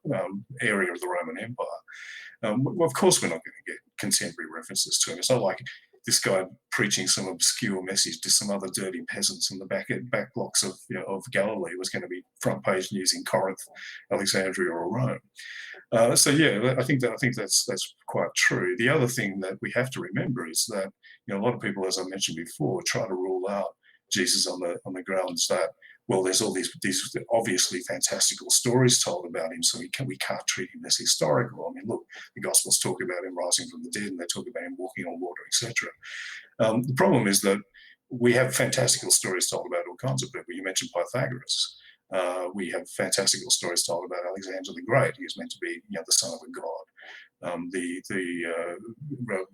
area of the Roman Empire. Well, of course, we're not going to get contemporary references to him. It's not like this guy preaching some obscure message to some other dirty peasants in the back blocks of Galilee was going to be front page news in Corinth, Alexandria, or Rome. So yeah, I think that's quite true. The other thing that we have to remember is that a lot of people, as I mentioned before, try to rule out Jesus on the grounds that, well, there's all these obviously fantastical stories told about him, so we can't treat him as historical. I mean, look, the Gospels talk about him rising from the dead, and they talk about him walking on water, etc. The problem is that we have fantastical stories told about all kinds of people. You mentioned Pythagoras. We have fantastical stories told about Alexander the Great. He was meant to be, the son of a god. The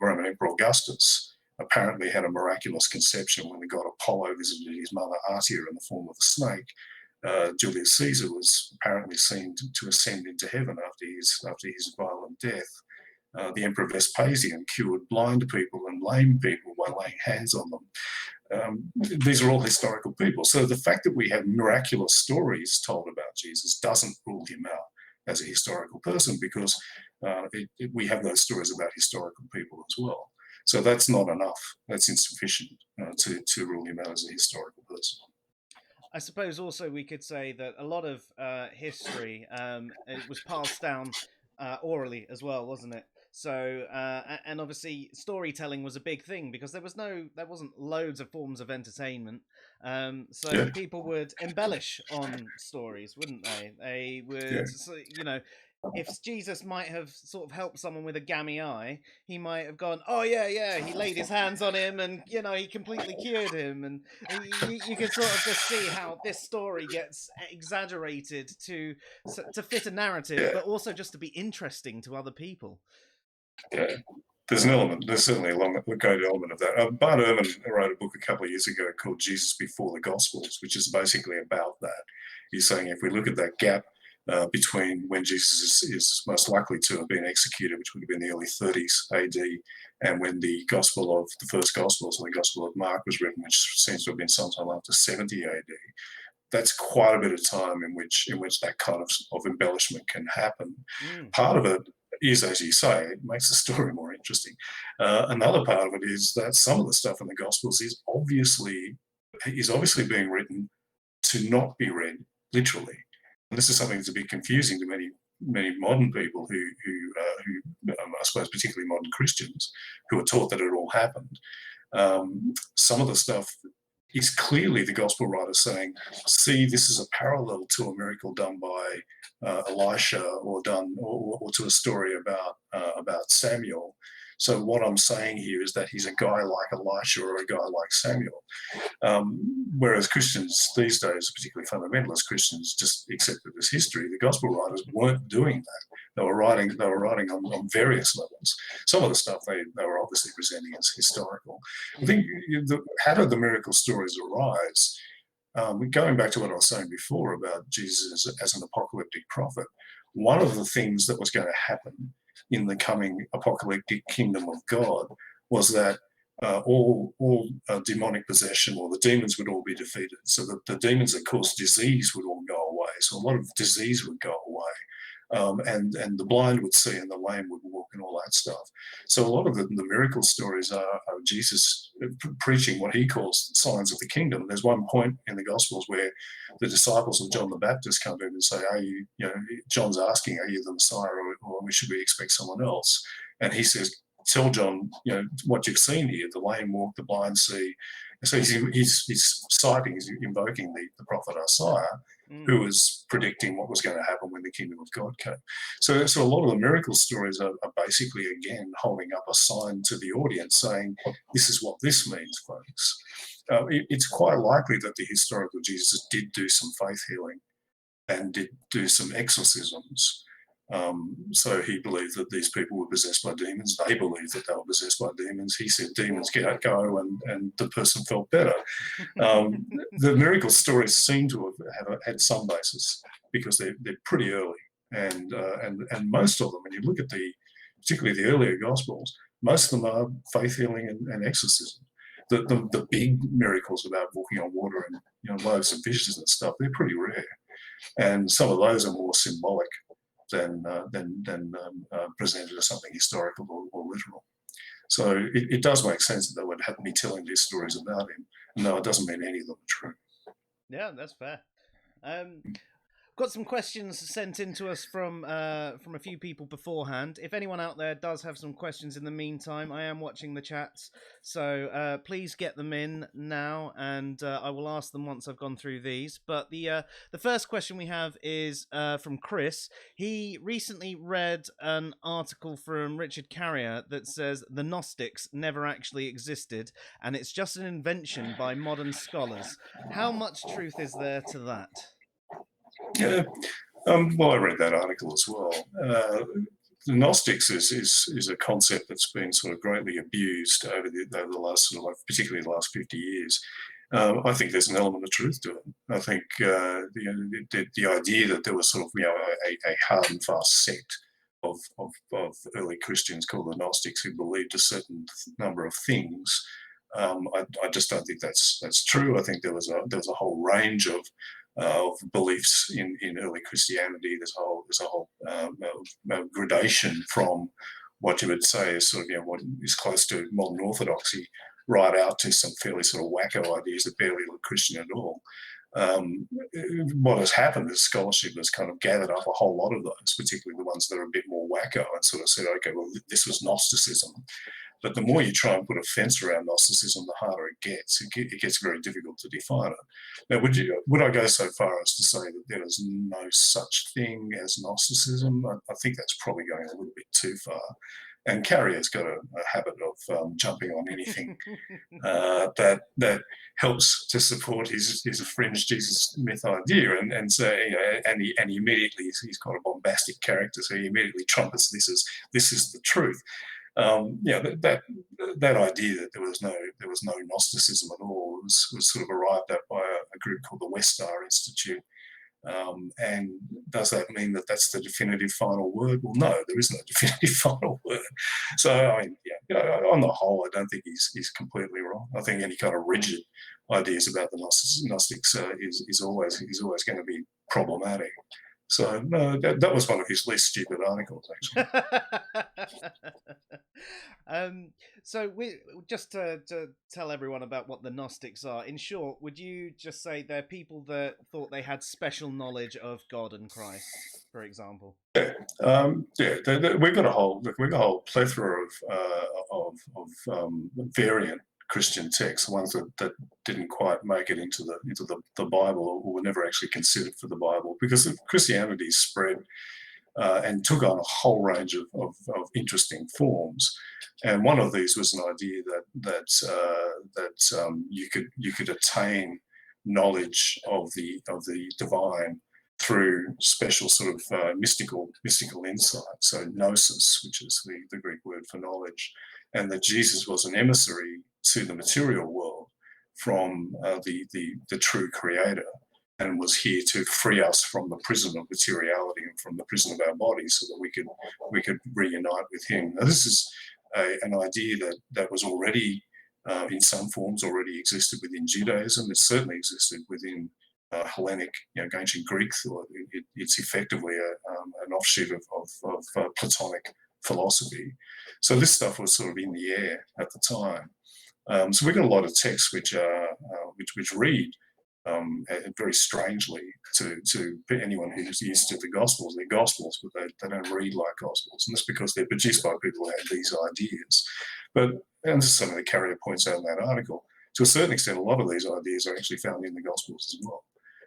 Roman Emperor Augustus apparently had a miraculous conception when the god Apollo visited his mother Artia in the form of a snake. Julius Caesar was apparently seen to ascend into heaven after his violent death. The Emperor Vespasian cured blind people and lame people by laying hands on them. These are all historical people. So the fact that we have miraculous stories told about Jesus doesn't rule him out as a historical person, because we have those stories about historical people as well. So that's not enough. That's insufficient to rule him out as a historical person. I suppose also we could say that a lot of history it was passed down orally as well, wasn't it? So and obviously storytelling was a big thing because there wasn't loads of forms of entertainment. So Yeah. people would embellish on stories, wouldn't they? They would, if Jesus might have sort of helped someone with a gammy eye, he might have gone, "Oh yeah, he laid his hands on him, and he completely cured him." And you can sort of just see how this story gets exaggerated to fit a narrative, Yeah. but also just to be interesting to other people. Yeah. There's certainly a great element of that. Bart Ehrman wrote a book a couple of years ago called Jesus Before the Gospels, which is basically about that. He's saying if we look at that gap between when Jesus is most likely to have been executed, which would have been the early 30s AD, and when the first Gospels, or the Gospel of Mark, was written, which seems to have been sometime after 70 AD, that's quite a bit of time in which that kind of embellishment can happen. Part of it is, as you say, it makes the story more interesting. Another part of it is that some of the stuff in the Gospels is obviously being written to not be read literally. And this is something that's a bit confusing to many modern people who I suppose particularly modern Christians, who are taught that it all happened. Some of the stuff is clearly the gospel writer saying, see, this is a parallel to a miracle done by Elisha, or to a story about Samuel. So what I'm saying here is that he's a guy like Elisha or a guy like Samuel. Whereas Christians these days, particularly fundamentalist Christians, just accept it as history. The gospel writers weren't doing that. They were writing on various levels. Some of the stuff they were obviously presenting as historical. I think how did the miracle stories arise? Going back to what I was saying before about Jesus as an apocalyptic prophet, one of the things that was going to happen in the coming apocalyptic kingdom of God was that all demonic possession, or the demons, would all be defeated. So that the demons that cause disease would all go away. So a lot of disease would go away. And the blind would see, and the lame would walk, and all that stuff. So a lot of the miracle stories are Jesus preaching what he calls signs of the kingdom. There's one point in the Gospels where the disciples of John the Baptist come to him and say, "Are you?" John's asking, "Are you the Messiah, or should we expect someone else?" And he says, tell John, what you've seen here, the lame walk, the blind see. So he's citing, he's invoking the prophet Isaiah, who was predicting what was going to happen when the kingdom of God came. So a lot of the miracle stories are basically, again, holding up a sign to the audience saying, this is what this means, folks. It's quite likely that the historical Jesus did do some faith healing and did do some exorcisms. So he believed that these people were possessed by demons. They believed that they were possessed by demons. He said, demons, get out, go, and the person felt better. The miracle stories seem to have had some basis because they're pretty early. And most of them, when you look at particularly the earlier Gospels, most of them are faith healing and exorcism. The big miracles about walking on water and loaves and fishes and stuff, they're pretty rare. And some of those are more symbolic than presented as something historical or literal. So it does make sense that they would have me telling these stories about him. No, it doesn't mean any of them are true. Yeah, that's fair. Got some questions sent in to us from a few people beforehand. If anyone out there does have some questions in the meantime, I am watching the chats, so please get them in now, and I will ask them once I've gone through these. But the first question we have is from Chris. He recently read an article from Richard Carrier that says the Gnostics never actually existed, and it's just an invention by modern scholars. How much truth is there to that? Yeah, well, I read that article as well. The Gnostics is a concept that's been sort of greatly abused over the last particularly the last 50 years. I think there's an element of truth to it. I think the idea that there was sort of a hard and fast sect of early Christians called the Gnostics who believed a certain number of things. I just don't think that's true. I think there was a whole range of beliefs in early Christianity. There's a whole gradation from what you would say is sort of what is close to modern orthodoxy, right out to some fairly sort of wacko ideas that barely look Christian at all. What has happened is scholarship has kind of gathered up a whole lot of those, particularly the ones that are a bit more wacko, and sort of said, okay, well, this was Gnosticism. But the more you try and put a fence around Gnosticism, the harder it gets. It gets very difficult to define it. Now, would I go so far as to say that there is no such thing as Gnosticism? I think that's probably going a little bit too far. And Carrier's got a habit of jumping on anything that helps to support his fringe Jesus myth idea, and so and he immediately, he's quite a bombastic character, so he immediately trumpets this is the truth. That idea that there was no Gnosticism at all was sort of arrived at by a group called the Westar Institute. And does that mean that that's the definitive final word? Well, no, there is no definitive final word. So, I mean, on the whole, I don't think he's completely wrong. I think any kind of rigid ideas about the Gnostics is always going to be problematic. So, no, that was one of his least stupid articles, actually. So just to tell everyone about what the Gnostics are, in short, would you just say they're people that thought they had special knowledge of God and Christ, for example? Yeah, we've got a whole plethora of variant Christian texts, ones that didn't quite make it into the Bible, or were never actually considered for the Bible, because Christianity spread and took on a whole range of interesting forms. And one of these was an idea that you could attain knowledge of the divine through special sort of mystical insight. So gnosis, which is the Greek word for knowledge, and that Jesus was an emissary to the material world from the true creator, and was here to free us from the prison of materiality and from the prison of our bodies, so that we could reunite with him. Now, this is an idea that was already in some forms already existed within Judaism. It certainly existed within Hellenic, ancient Greek thought. It's effectively an offshoot of Platonic philosophy. So this stuff was sort of in the air at the time. So we've got a lot of texts which read very strangely to anyone who's used to the Gospels. They're Gospels, but they don't read like Gospels. And that's because they're produced by people who have these ideas. But, and this is something that Carrier points out in that article, to a certain extent, a lot of these ideas are actually found in the Gospels as well.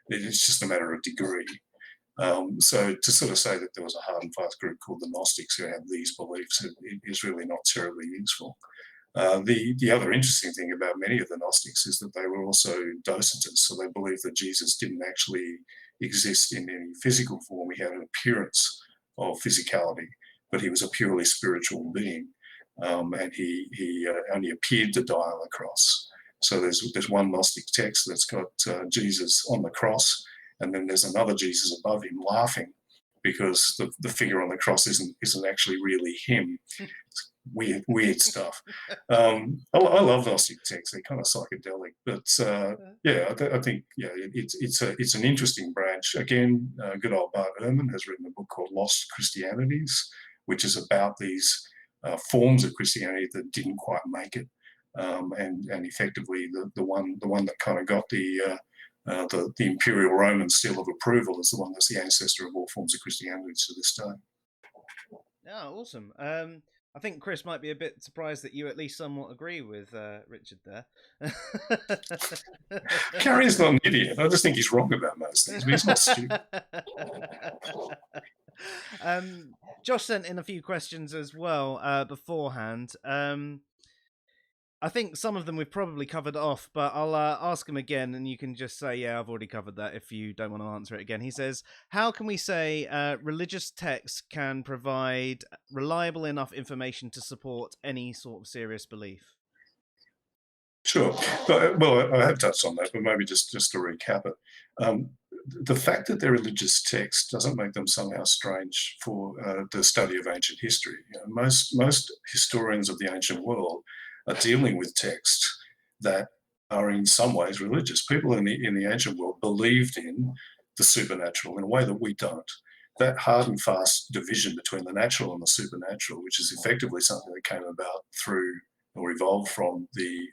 It's just a matter of degree. So to sort of say that there was a hard and fast group called the Gnostics who had these beliefs is really not terribly useful. The other interesting thing about many of the Gnostics is that they were also docentists, so they believed that Jesus didn't actually exist in any physical form. He had an appearance of physicality, but he was a purely spiritual being, and he only appeared to die on the cross. So there's one Gnostic text that's got Jesus on the cross, and then there's another Jesus above him laughing because the figure on the cross isn't actually really him. Weird stuff. I love Gnostic texts. They're kind of psychedelic, but yeah, I think it's an interesting branch. Again, good old Bart Ehrman has written a book called Lost Christianities, which is about these forms of Christianity that didn't quite make it, and effectively the one that kind of got the imperial Roman seal of approval is the one that's the ancestor of all forms of Christianity to this day. Oh, awesome. I think Chris might be a bit surprised that you at least somewhat agree with Richard there. Carrier's not an idiot. I just think he's wrong about most things, but he's not stupid. Josh sent in a few questions as well beforehand. I think some of them we've probably covered off, but I'll ask him again, and you can just say, yeah, I've already covered that if you don't want to answer it again. He says, how can we say religious texts can provide reliable enough information to support any sort of serious belief? Sure. Well, I have touched on that, but maybe just to recap it. The fact that they're religious texts doesn't make them somehow strange for the study of ancient history. You know, most historians of the ancient world are dealing with texts that are in some ways religious. People in the ancient world believed in the supernatural in a way that we don't. That hard and fast division between the natural and the supernatural, which is effectively something that came about through or evolved from the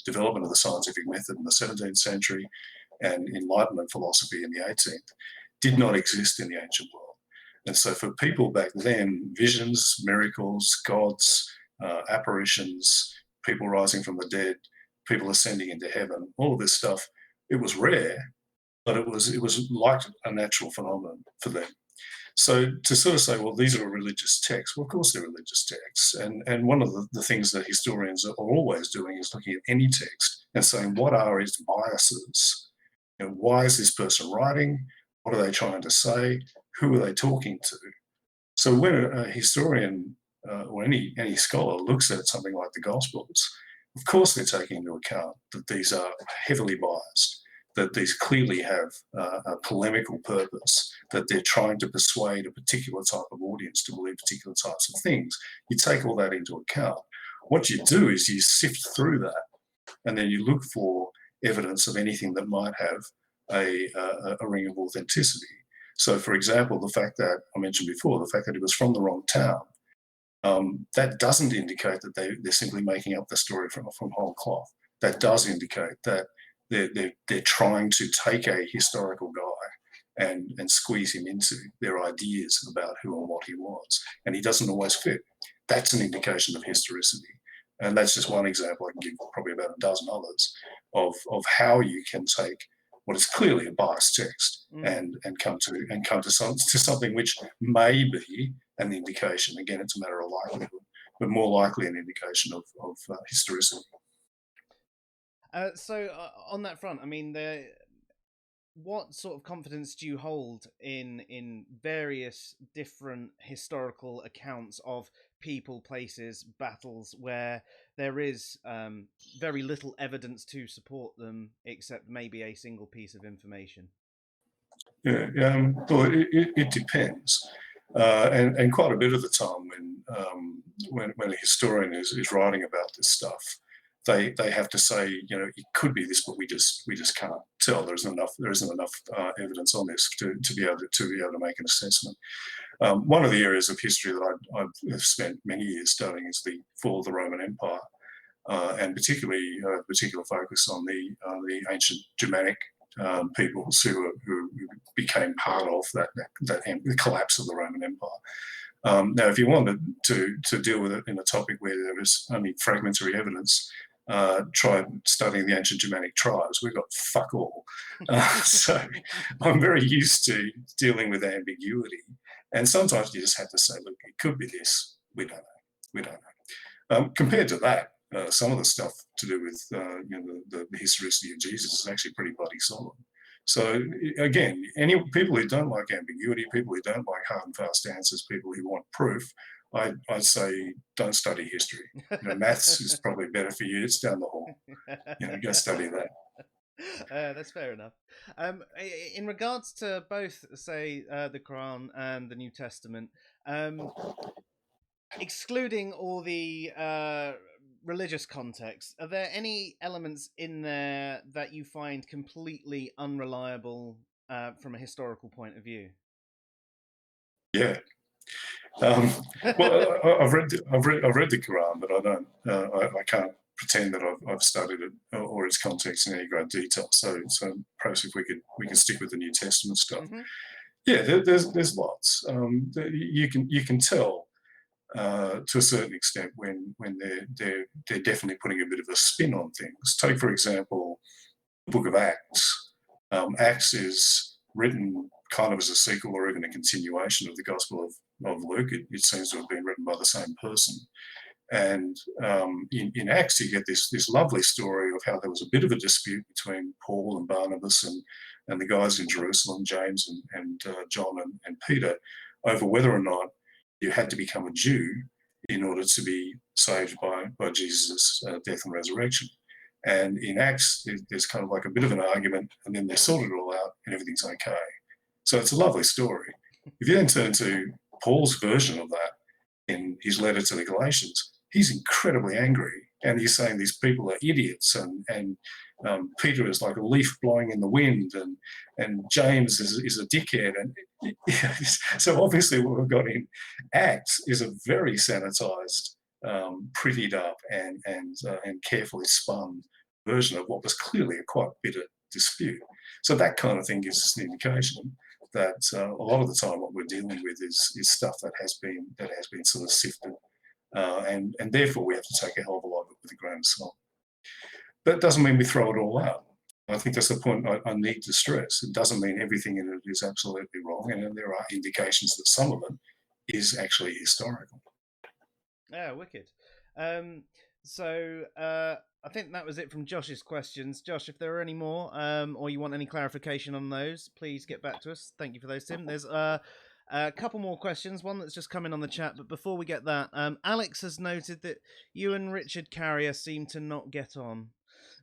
development of the scientific method in the 17th century and Enlightenment philosophy in the 18th, did not exist in the ancient world. And so for people back then, visions, miracles, gods, apparitions, people rising from the dead, people ascending into heaven, all of this stuff, it was rare, but it was like a natural phenomenon for them. So to sort of say, well, these are religious texts, well, of course they're religious texts. And one of the things that historians are always doing is looking at any text and saying, what are its biases? You know, why is this person writing? What are they trying to say? Who are they talking to? So when a historian or any scholar looks at something like the Gospels, of course they're taking into account that these are heavily biased, that these clearly have a polemical purpose, that they're trying to persuade a particular type of audience to believe particular types of things. You take all that into account. What you do is you sift through that, and then you look for evidence of anything that might have a ring of authenticity. So, for example, the fact that I mentioned before, the fact that it was from the wrong town, that doesn't indicate that they're simply making up the story from whole cloth. That does indicate that they're trying to take a historical guy and squeeze him into their ideas about who and what he was, and he doesn't always fit. That's an indication of historicity, and that's just one example. I can give probably about a dozen others of how you can take what is clearly a biased text and come to something which may be an indication. Again, it's a matter of likelihood, but more likely an indication of historicity. So on that front, I mean, what sort of confidence do you hold in various different historical accounts of people, places, battles where there is very little evidence to support them except maybe a single piece of information? Yeah, well, it depends, and quite a bit of the time when a historian is writing about this stuff, they have to say, you know, it could be this, but we just can't tell. There isn't enough evidence on this to be able to make an assessment. One of the areas of history that I've spent many years studying is the fall of the Roman Empire, and particularly particular focus on the ancient Germanic peoples who became part of the collapse of the Roman Empire. Now, if you wanted to deal with it in a topic where there is only fragmentary evidence, try studying the ancient Germanic tribes. We've got fuck all. So I'm very used to dealing with ambiguity. And sometimes you just have to say, look, it could be this. We don't know. We don't know. Compared to that, some of the stuff to do with the historicity of Jesus is actually pretty bloody solid. So again, any people who don't like ambiguity, people who don't like hard and fast answers, people who want proof, I'd say don't study history. Maths is probably better for you. It's down the hall. Go study that. That's fair enough. In regards to both, say, the Quran and the New Testament, excluding all the religious context, are there any elements in there that you find completely unreliable from a historical point of view? Yeah. Well, I've read the Quran, but I don't. I can't pretend that I've studied it or its context in any great detail. So perhaps if we could stick with the New Testament stuff. Mm-hmm. Yeah, there's lots. You can tell to a certain extent when they're definitely putting a bit of a spin on things. Take for example, the Book of Acts. Acts is written kind of as a sequel or even a continuation of the Gospel of Luke. It seems to have been written by the same person. And in Acts, you get this lovely story of how there was a bit of a dispute between Paul and Barnabas and the guys in Jerusalem, James and John and Peter, over whether or not you had to become a Jew in order to be saved by Jesus' death and resurrection. And in Acts, there's kind of like a bit of an argument, and then they sort it all out and everything's okay. So it's a lovely story. If you then turn to Paul's version of that in his letter to the Galatians, he's incredibly angry. And he's saying these people are idiots, and Peter is like a leaf blowing in the wind, and James is a dickhead. And so obviously what we've got in Acts is a very sanitized, prettied up and carefully spun version of what was clearly a quite bitter dispute. So that kind of thing gives us an indication that a lot of the time what we're dealing with is stuff that has been sort of sifted, and therefore we have to take a hell of a lot of it with a grain of salt. That doesn't mean we throw it all out. I think that's the point I need to stress. It doesn't mean everything in it is absolutely wrong, and there are indications that some of it is actually historical. Yeah, wicked. So I think that was it from Josh's questions. Josh, if there are any more, or you want any clarification on those, please get back to us. Thank you for those, Tim. There's a couple more questions, one that's just come in on the chat, but before we get that, Alex has noted that you and Richard Carrier seem to not get on.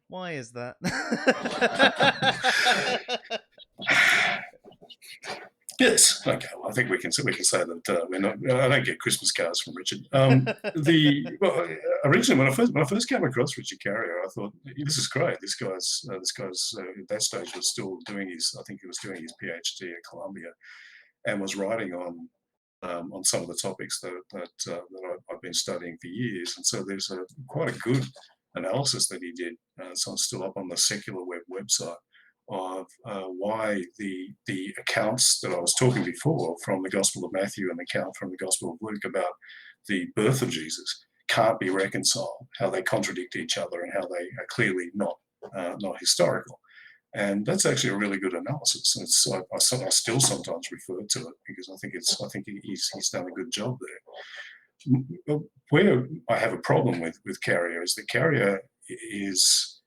Why is that? Yes. Okay. Well, I think we can say that we're not. I don't get Christmas cards from Richard. Originally when I first came across Richard Carrier, I thought this is great. This guy's at that stage was still doing his. I think he was doing his PhD at Columbia, and was writing on some of the topics that I've been studying for years. And so there's quite a good analysis that he did. So I'm still up on the Secular Web website of why the accounts that I was talking before from the Gospel of Matthew and the account from the Gospel of Luke about the birth of Jesus can't be reconciled, how they contradict each other and how they are clearly not historical. And that's actually a really good analysis. And I still sometimes refer to it because I think he's done a good job there. Where I have a problem with Carrier is that Carrier is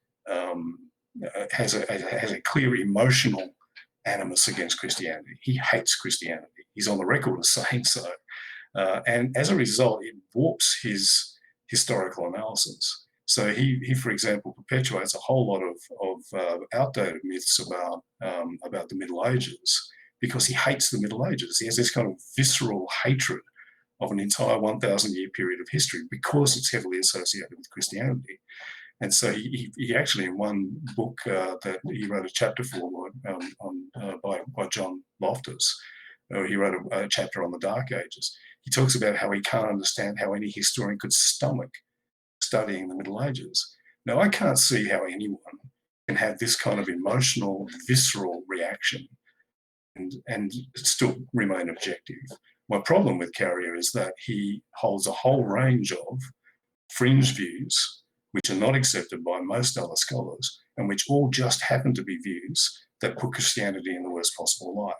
has a clear emotional animus against Christianity. He hates Christianity. He's on the record as saying so, and as a result, it warps his historical analysis. So he, for example, perpetuates a whole lot of outdated myths about the Middle Ages because he hates the Middle Ages. He has this kind of visceral hatred of an entire 1,000-year period of history because it's heavily associated with Christianity. And so he actually, in one book that he wrote a chapter for by John Loftus, he wrote a chapter on the Dark Ages. He talks about how he can't understand how any historian could stomach studying the Middle Ages. Now, I can't see how anyone can have this kind of emotional, visceral reaction and still remain objective. My problem with Carrier is that he holds a whole range of fringe views which are not accepted by most other scholars and which all just happen to be views that put Christianity in the worst possible light.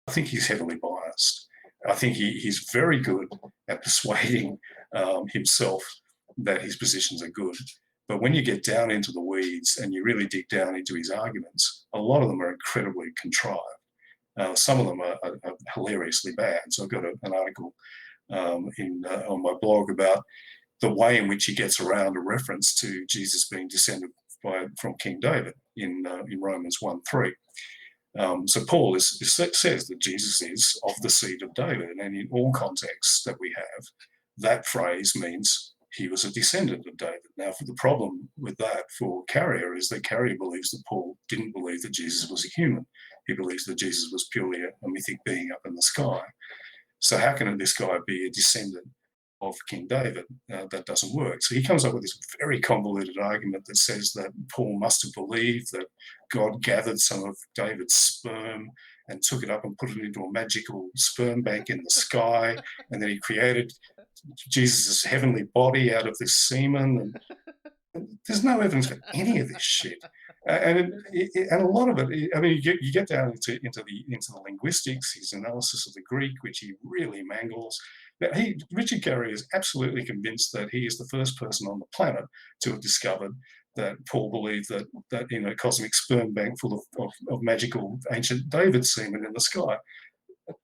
I think he's heavily biased. I think he's very good at persuading himself that his positions are good. But when you get down into the weeds and you really dig down into his arguments, a lot of them are incredibly contrived. Some of them are hilariously bad. So I've got an article on my blog about the way in which he gets around a reference to Jesus being descended from King David in Romans 1:3. So Paul says that Jesus is of the seed of David, and in all contexts that we have, that phrase means he was a descendant of David. Now, for the problem with that for Carrier is that Carrier believes that Paul didn't believe that Jesus was a human. He believes that Jesus was purely a mythic being up in the sky. So how can this guy be a descendant of King David? That doesn't work. So he comes up with this very convoluted argument that says that Paul must have believed that God gathered some of David's sperm and took it up and put it into a magical sperm bank in the sky, and then he created Jesus' heavenly body out of this semen. And there's no evidence for any of this shit. And a lot of it, I mean, you get down into the linguistics, his analysis of the Greek, which he really mangles. Now, Richard Carrier is absolutely convinced that he is the first person on the planet to have discovered that Paul believed that in a cosmic sperm bank full of magical ancient David semen in the sky.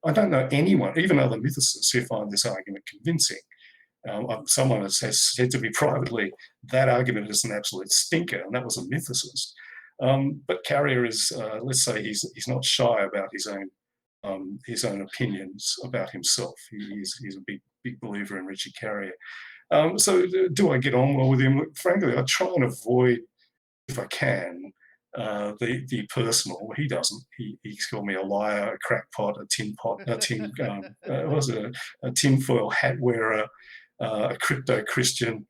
I don't know anyone, even other mythicists, who find this argument convincing. Someone has said to me privately, that argument is an absolute stinker, and that was a mythicist. But Carrier is, let's say, he's not shy about his own opinions about himself. He's a big believer in Richard Carrier. So do I get on well with him? Frankly, I try and avoid, if I can, the personal. He doesn't. He's called me a liar, a crackpot, a tinfoil hat wearer, a crypto Christian.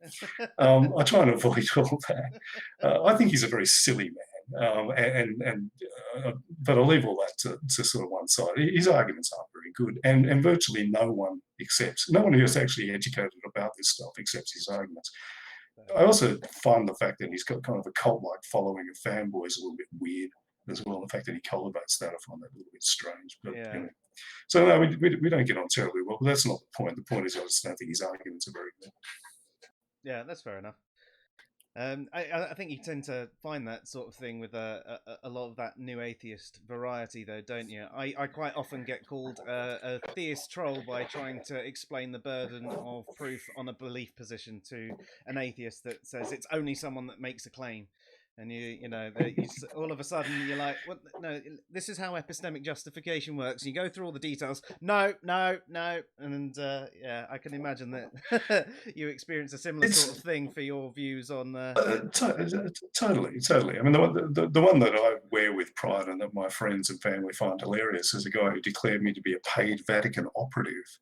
I try and avoid all that. I think he's a very silly man, but I'll leave all that to sort of one side. His arguments aren't very good, and virtually no one who is actually educated about this stuff accepts his arguments. I also find the fact that he's got kind of a cult-like following of fanboys a little bit weird as well. The fact that he cultivates that, I find that a little bit strange. But yeah. anyway. So no, we don't get on terribly well, but that's not the point. The point is I just don't think his arguments are very good. Yeah, that's fair enough. I think you tend to find that sort of thing with a lot of that new atheist variety, though, don't you? I quite often get called a theist troll by trying to explain the burden of proof on a belief position to an atheist that says it's only someone that makes a claim. And all of a sudden you're like, "What? No, this is how epistemic justification works." And you go through all the details. No, and yeah, I can imagine that you experience a similar sort of thing for your views on. Totally. I mean, the one that I wear with pride and that my friends and family find hilarious is a guy who declared me to be a paid Vatican operative.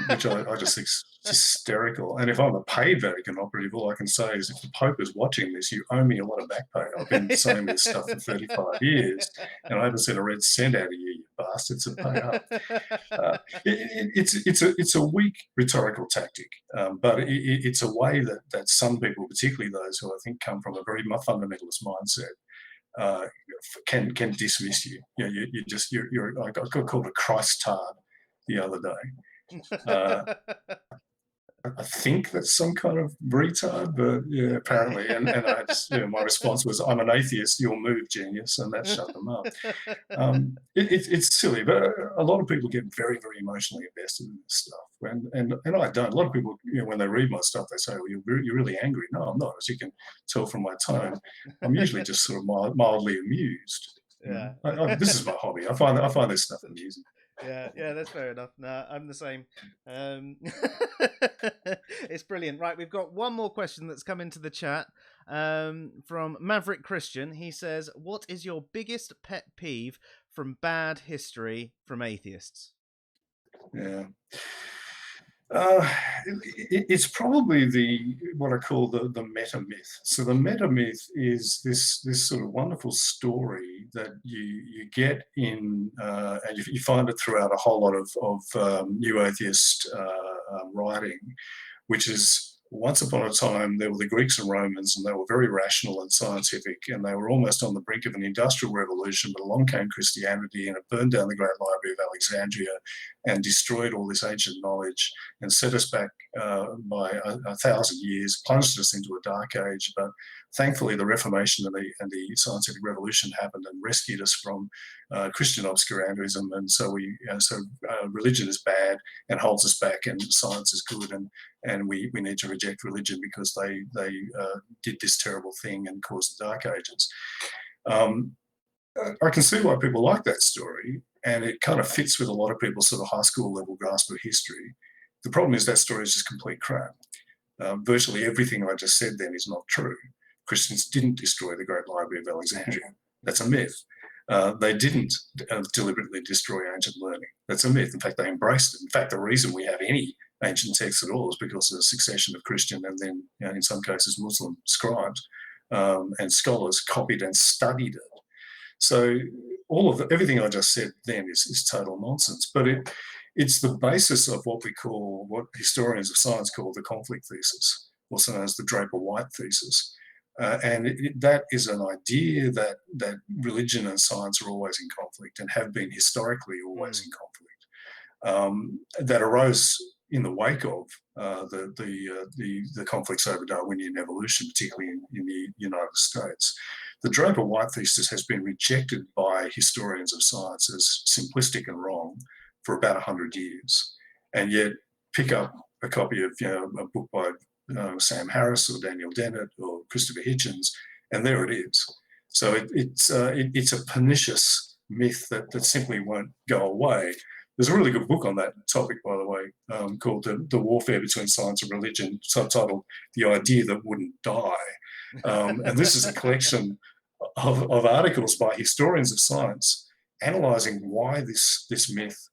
Which I just think is hysterical. And if I'm a paid Vatican operative, all I can say is if the Pope is watching this, you owe me a lot of back pay. I've been saying this stuff for 35 years, and I haven't sent a red cent out of you, you bastards, and pay up. It's a weak rhetorical tactic, but it's a way that some people, particularly those who I think come from a very fundamentalist mindset, can dismiss you. I got called a Christ tard the other day. I think that's some kind of retard, but yeah, apparently. And I just, my response was, "I'm an atheist. You'll move, genius," and that shut them up. It's silly, but a lot of people get very, very emotionally invested in this stuff, and I don't. A lot of people, when they read my stuff, they say, "Well, you're really angry." No, I'm not. As you can tell from my tone, I'm usually just sort of mildly amused. Yeah, this is my hobby. I find this stuff amusing. Yeah, that's fair enough. No, I'm the same. It's brilliant. Right, we've got one more question that's come into the chat from Maverick Christian. He says, "What is your biggest pet peeve from bad history from atheists?" Yeah. It's probably what I call the meta myth. So the meta myth is this sort of wonderful story that you get in, and you find it throughout a whole lot of new atheist writing, which is once upon a time there were the Greeks and Romans, and they were very rational and scientific, and they were almost on the brink of an industrial revolution, but along came Christianity and it burned down the Great Library of Alexandria and destroyed all this ancient knowledge and set us back by 1,000 years, plunged us into a dark age. But thankfully the Reformation and the scientific revolution happened and rescued us from Christian obscurantism, and so religion is bad and holds us back, and science is good, and we need to reject religion because they did this terrible thing and caused the Dark Ages. I can see why people like that story, and it kind of fits with a lot of people's sort of high school level grasp of history. The problem is that story is just complete crap. Virtually everything I just said then is not true. Christians didn't destroy the Great Library of Alexandria. That's a myth. They didn't deliberately destroy ancient learning. That's a myth. In fact, they embraced it. In fact, the reason we have any ancient texts at all is because of a succession of Christian and then, in some cases, Muslim scribes and scholars copied and studied it. So everything I just said then is total nonsense. But it's the basis of what historians of science call the conflict thesis, also known as the Draper-White thesis. That is an idea that religion and science are always in conflict and have been historically always in conflict. That arose in the wake of the conflicts over Darwinian evolution, particularly in the United States. The Draper-White thesis has been rejected by historians of science as simplistic and wrong for about 100 years, and yet pick up a copy of a book by Sam Harris or Daniel Dennett or Christopher Hitchens, and there it is. So it's a pernicious myth that simply won't go away. There's a really good book on that topic, by the way, called The Warfare Between Science and Religion, subtitled The Idea That Wouldn't Die. And this is a collection of articles by historians of science analysing why this myth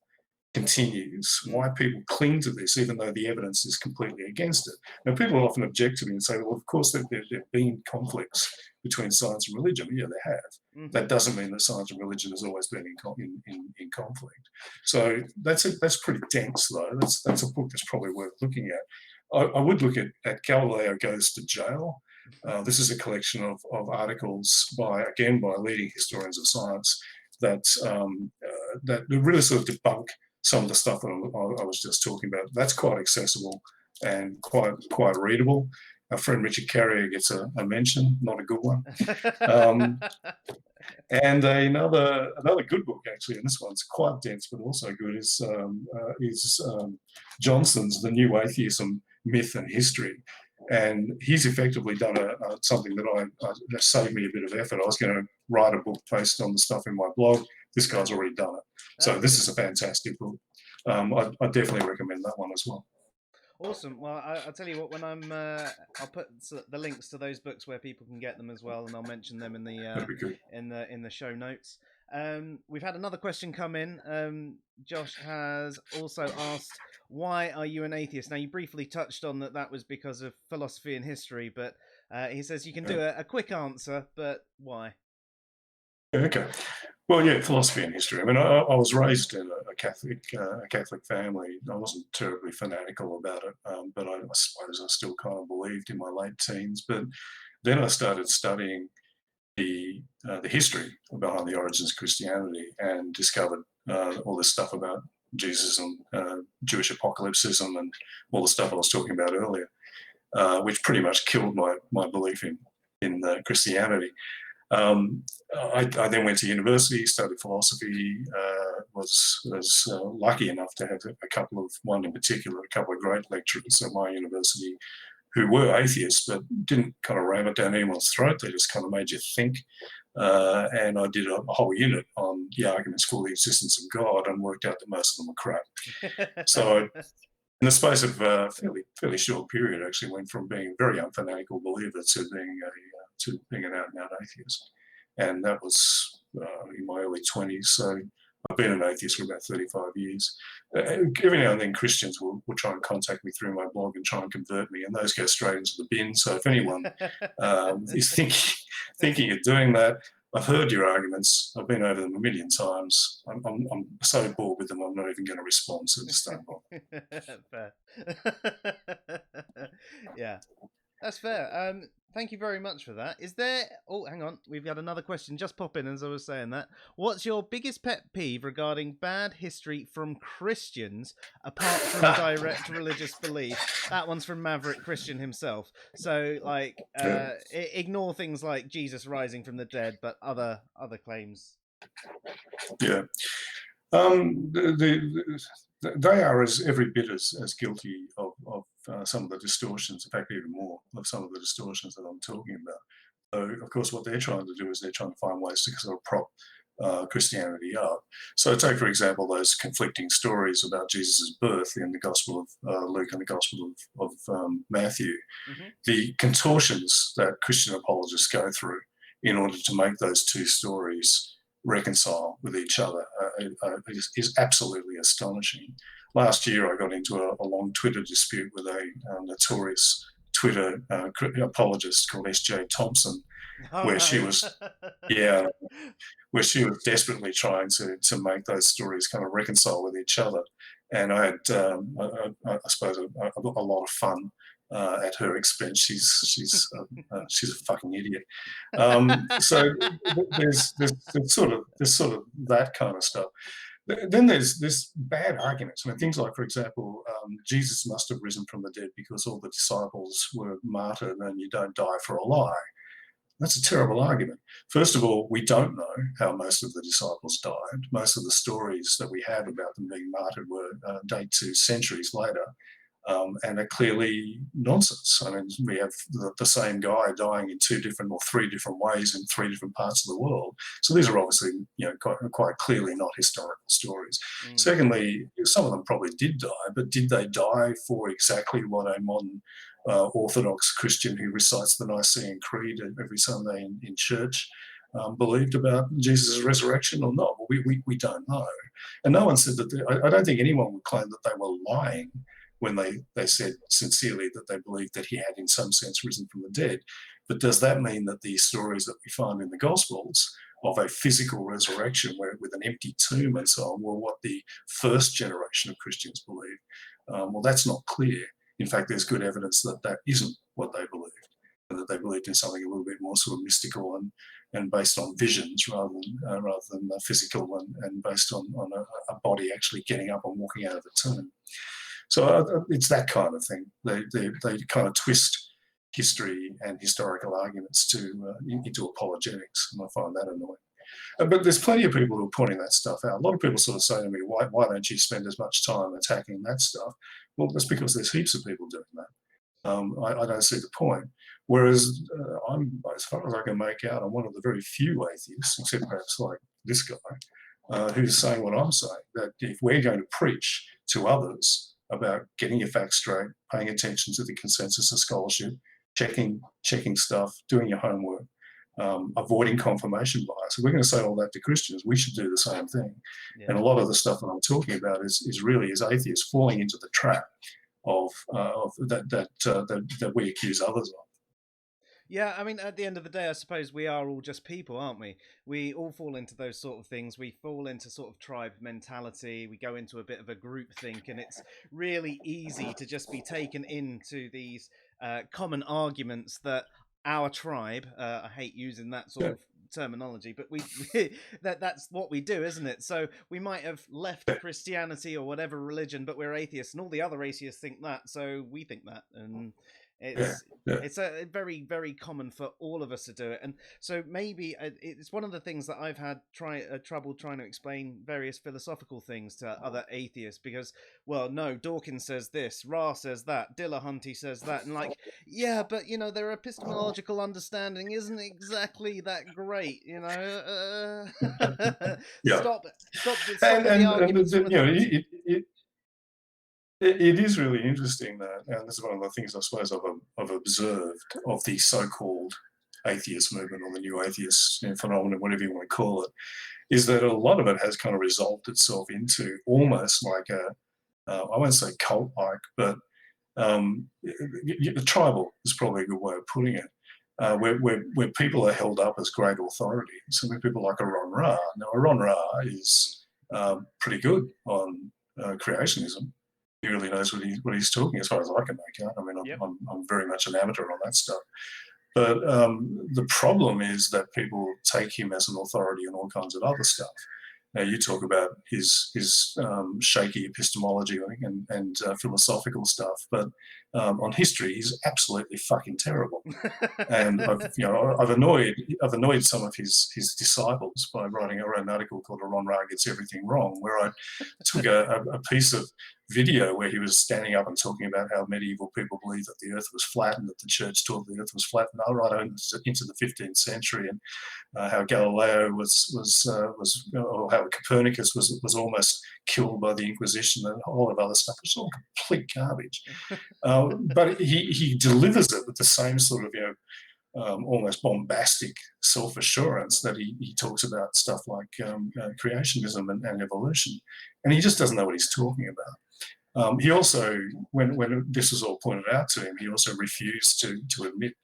continues, why people cling to this, even though the evidence is completely against it. Now, people often object to me and say, well, of course, there have been conflicts between science and religion. Yeah, there have. That doesn't mean that science and religion has always been in conflict. So that's pretty dense, though. That's a book that's probably worth looking at. I would look at Galileo Goes to Jail. This is a collection of articles by leading historians of science that really sort of debunk some of the stuff that I was just talking about. That's quite accessible and quite readable. Our friend Richard Carrier gets a mention, not a good one. And another good book, actually, and this one's quite dense but also good, is Johnson's The New Atheism, Myth and History. And he's effectively done something that saved me a bit of effort. I was going to write a book based on the stuff in my blog. This guy's already done it. So this is a fantastic book. I definitely recommend that one as well. Awesome. Well, I'll tell you what. When I'll put the links to those books where people can get them as well, and I'll mention them in the show notes. We've had another question come in. Josh has also asked, "Why are you an atheist?" Now, you briefly touched on that was because of philosophy and history, but he says you can do a quick answer, but why? Okay. Well, yeah, philosophy and history. I mean, I was raised in a Catholic family. I wasn't terribly fanatical about it, but I suppose I still kind of believed in my late teens. But then I started studying the history behind the origins of Christianity and discovered all this stuff about Jesus and Jewish apocalypticism and all the stuff I was talking about earlier, which pretty much killed my belief in Christianity. I then went to university, studied philosophy, was lucky enough to have one in particular, a couple of great lecturers at my university who were atheists, but didn't kind of ram it down anyone's throat. They just kind of made you think. And I did a whole unit on the arguments for the existence of God and worked out that most of them were crap. So in the space of a fairly short period, I actually went from being a very unfanatical believer to being an out-and-out atheist. And that was in my early 20s. So I've been an atheist for about 35 years. Every now and then Christians will try and contact me through my blog and try and convert me, and those go straight into the bin. So if anyone is thinking of doing that, I've heard your arguments. I've been over them a million times. I'm so bored with them, I'm not even going to respond, so just don't bother. Fair. Yeah. That's fair. Thank you very much for that. Is there... Oh, hang on. We've got another question just pop in as I was saying that. What's your biggest pet peeve regarding bad history from Christians, apart from direct religious belief? That one's from Maverick Christian himself. So, like, ignore things like Jesus rising from the dead, but other claims. Yeah. They are every bit as guilty of some of the distortions, in fact, even more of some of the distortions that I'm talking about. So, of course, what they're trying to do is they're trying to find ways to sort of prop Christianity up. So take, for example, those conflicting stories about Jesus' birth in the Gospel of Luke and the Gospel of Matthew. Mm-hmm. The contortions that Christian apologists go through in order to make those two stories reconcile with each other is absolutely astonishing. Last year, I got into a long Twitter dispute with a notorious Twitter apologist called S.J. Thompson, where she was desperately trying to make those stories kind of reconcile with each other. And I had, I suppose, a lot of fun at her expense. She's a fucking idiot. So there's sort of that kind of stuff. Then there's bad arguments. I mean, things like, for example, Jesus must have risen from the dead because all the disciples were martyred, and you don't die for a lie. That's a terrible argument. First of all, we don't know how most of the disciples died. Most of the stories that we have about them being martyred date to centuries later, and are clearly nonsense. I mean, we have the same guy dying in 2 different or 3 different ways in 3 different parts of the world. So these are obviously, quite clearly not historical stories. Mm. Secondly, some of them probably did die, but did they die for exactly what a modern Orthodox Christian who recites the Nicene Creed every Sunday in church believed about Jesus' resurrection or not? Well, we don't know. And no one said that. I don't think anyone would claim that they were lying when they said sincerely that they believed that he had in some sense risen from the dead. But does that mean that the stories that we find in the Gospels of a physical resurrection with an empty tomb and so on were what the first generation of Christians believed? Well, that's not clear. In fact, there's good evidence that that isn't what they believed, and that they believed in something a little bit more sort of mystical and based on visions rather than physical and based on a body actually getting up and walking out of the tomb. So it's that kind of thing. They kind of twist history and historical arguments into apologetics, and I find that annoying. But there's plenty of people who are pointing that stuff out. A lot of people sort of say to me, why don't you spend as much time attacking that stuff? Well, that's because there's heaps of people doing that. I don't see the point. Whereas I'm, as far as I can make out, I'm one of the very few atheists, except perhaps like this guy, who's saying what I'm saying, that if we're going to preach to others about getting your facts straight, paying attention to the consensus of scholarship, checking stuff, doing your homework, avoiding confirmation bias. If we're going to say all that to Christians, we should do the same thing. Yeah. And a lot of the stuff that I'm talking about is really as atheists falling into the trap of that we accuse others of. Yeah, I mean, at the end of the day, I suppose we are all just people, aren't we? We all fall into those sort of things. We fall into sort of tribe mentality. We go into a bit of a group think, and it's really easy to just be taken into these common arguments that our tribe, I hate using that sort of terminology, but that's what we do, isn't it? So we might have left Christianity or whatever religion, but we're atheists, and all the other atheists think that, so we think that, and it's a very, very common for all of us to do it. And so maybe it's one of the things that I've had trouble trying to explain various philosophical things to other atheists, because, well, no, Dawkins says this, Ra says that, Dillahunty says that, and like, yeah, but, their epistemological understanding isn't exactly that great, Stop the arguments. It is really interesting that, and this is one of the things I suppose I've observed of the so-called atheist movement or the new atheist phenomenon, whatever you want to call it, is that a lot of it has kind of resolved itself into almost like I won't say cult-like, but tribal is probably a good way of putting it, where people are held up as great authority. So when people like a Ron Ra, now a Ron Ra is pretty good on creationism. He really knows what he's talking, as far as I can make out. I mean, Yep. I'm very much an amateur on that stuff. But the problem is that people take him as an authority on all kinds of other stuff. Now, you talk about his shaky epistemology and philosophical stuff, but on history, he's absolutely fucking terrible. And I've annoyed some of his disciples by writing a own article called "A Ron Ra Gets Everything Wrong," where I took a piece of video where he was standing up and talking about how medieval people believed that the earth was flat and that the church taught the earth was flat, and right into the 15th century, and how Galileo or how Copernicus was almost killed by the Inquisition, and a whole lot of other stuff. It's all complete garbage. But he delivers it with the same sort of almost bombastic self-assurance that he talks about stuff like creationism and evolution, and he just doesn't know what he's talking about. He also, when this was all pointed out to him, he also refused to admit.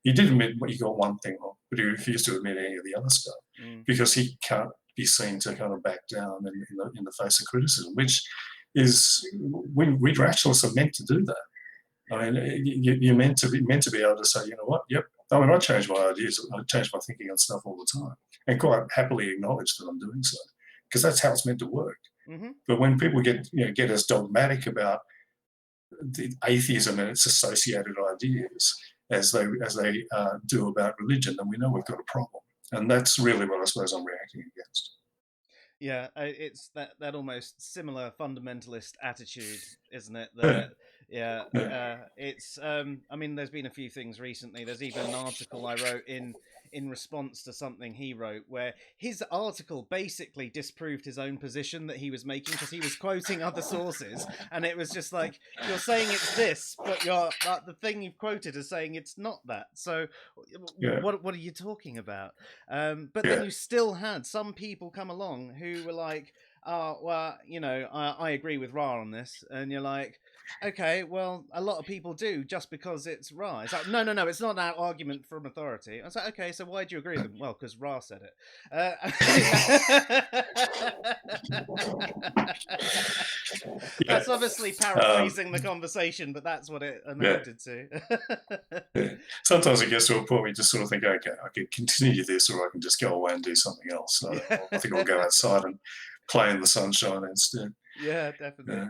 He did admit he got one thing wrong, but he refused to admit any of the other stuff because he can't be seen to kind of back down in the face of criticism, which is when rationalists are meant to do that. I mean, you're meant to be able to say, you know what, yep. I mean, I change my ideas, I change my thinking on stuff all the time, and quite happily acknowledge that I'm doing so, because that's how it's meant to work. But when people get as dogmatic about the atheism and its associated ideas as they do about religion, then we know we've got a problem, and that's really what I suppose I'm reacting against. Yeah, it's that almost similar fundamentalist attitude, isn't it? It's I mean, there's been a few things recently. There's even an article I wrote in response to something he wrote, where his article basically disproved his own position that he was making, because he was quoting other sources, and it was just like, you're saying it's this, but the thing you've quoted is saying it's not that. So what are you talking about? But then you still had some people come along who were like, oh, well, I agree with Ra on this, and you're like, okay, well, a lot of people do, just because it's Ra. It's like, no, it's not an argument from authority. I was like, okay, so why do you agree with them? Well, because Ra said it. That's obviously paraphrasing the conversation, but that's what it amounted to. Sometimes it gets to a point where you just sort of think, okay, I can continue this, or I can just go away and do something else. So I think I'll go outside and play in the sunshine instead. Yeah, definitely.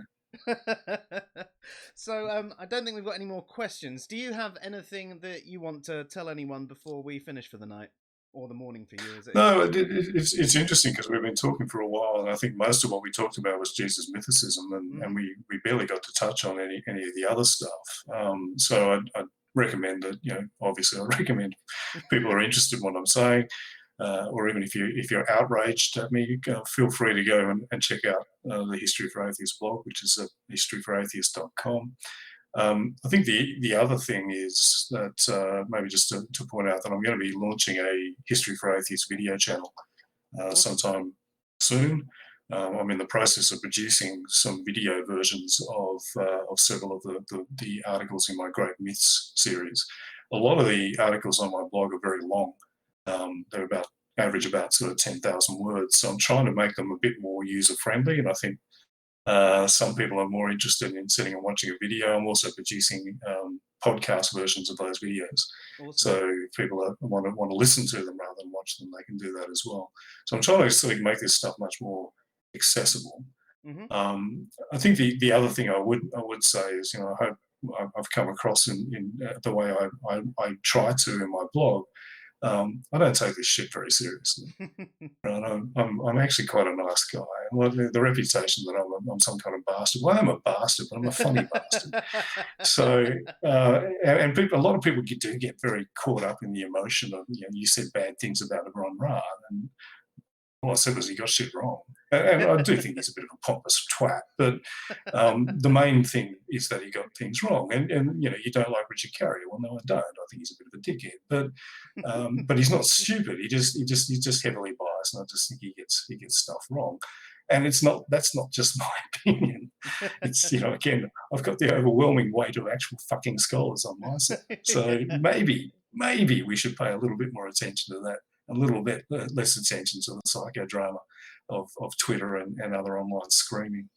So I don't think we've got any more questions. Do you have anything that you want to tell anyone before we finish for the night, or the morning for you? No, it's interesting, because we've been talking for a while, and I think most of what we talked about was Jesus Mythicism, and we barely got to touch on any of the other stuff. So I'd recommend that, obviously I recommend people are interested in what I'm saying, or even if you're outraged at me, feel free to go and check out the History for Atheists blog, which is at historyforatheists.com. I think the other thing is that maybe just to point out that I'm going to be launching a History for Atheists video channel sometime soon. I'm in the process of producing some video versions of several of the articles in my Great Myths series. A lot of the articles on my blog are very long. They're average about sort of 10,000 words. So I'm trying to make them a bit more user-friendly, and I think some people are more interested in sitting and watching a video. I'm also producing podcast versions of those videos. Awesome. So if people want to listen to them rather than watch them, they can do that as well. So I'm trying to sort of make this stuff much more accessible. I think the other thing I would say is, I hope I've come across in the way I try to in my blog. I don't take this shit very seriously. I'm actually quite a nice guy. The reputation that I'm some kind of bastard. Well, I'm a bastard, but I'm a funny bastard. So, and a lot of people do get very caught up in the emotion of, you said bad things about Ron Ra, and all I said was he got shit wrong. And I do think he's a bit of a pompous twat, but the main thing is that he got things wrong. And you don't like Richard Carrier. Well, no, I don't. I think he's a bit of a dickhead, but he's not stupid. He's just heavily biased, and I just think he gets stuff wrong. And that's not just my opinion. It's, again, I've got the overwhelming weight of actual fucking scholars on my side. So maybe we should pay a little bit more attention to that, a little bit less attention to the psychodrama of Twitter and other online screaming.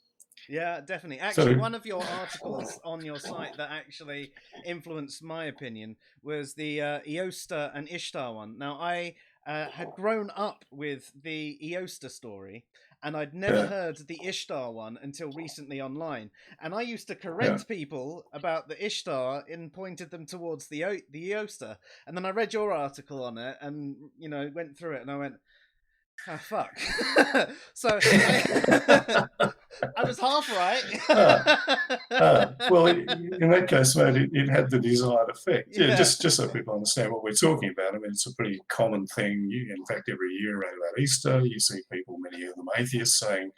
Yeah, definitely. Actually, one of your articles on your site that actually influenced my opinion was the Eoster and Ishtar one. Now, I had grown up with the Eoster story, and I'd never heard the Ishtar one until recently online. And I used to correct people about the Ishtar and pointed them towards the Eoster. And then I read your article on it, and went through it, and I went, "Ah, fuck." So I was half right. Well, in that case, mate, it had the desired effect. Yeah, just so people understand what we're talking about. I mean, it's a pretty common thing. In fact, every year around about Easter, you see people, many of them atheists, saying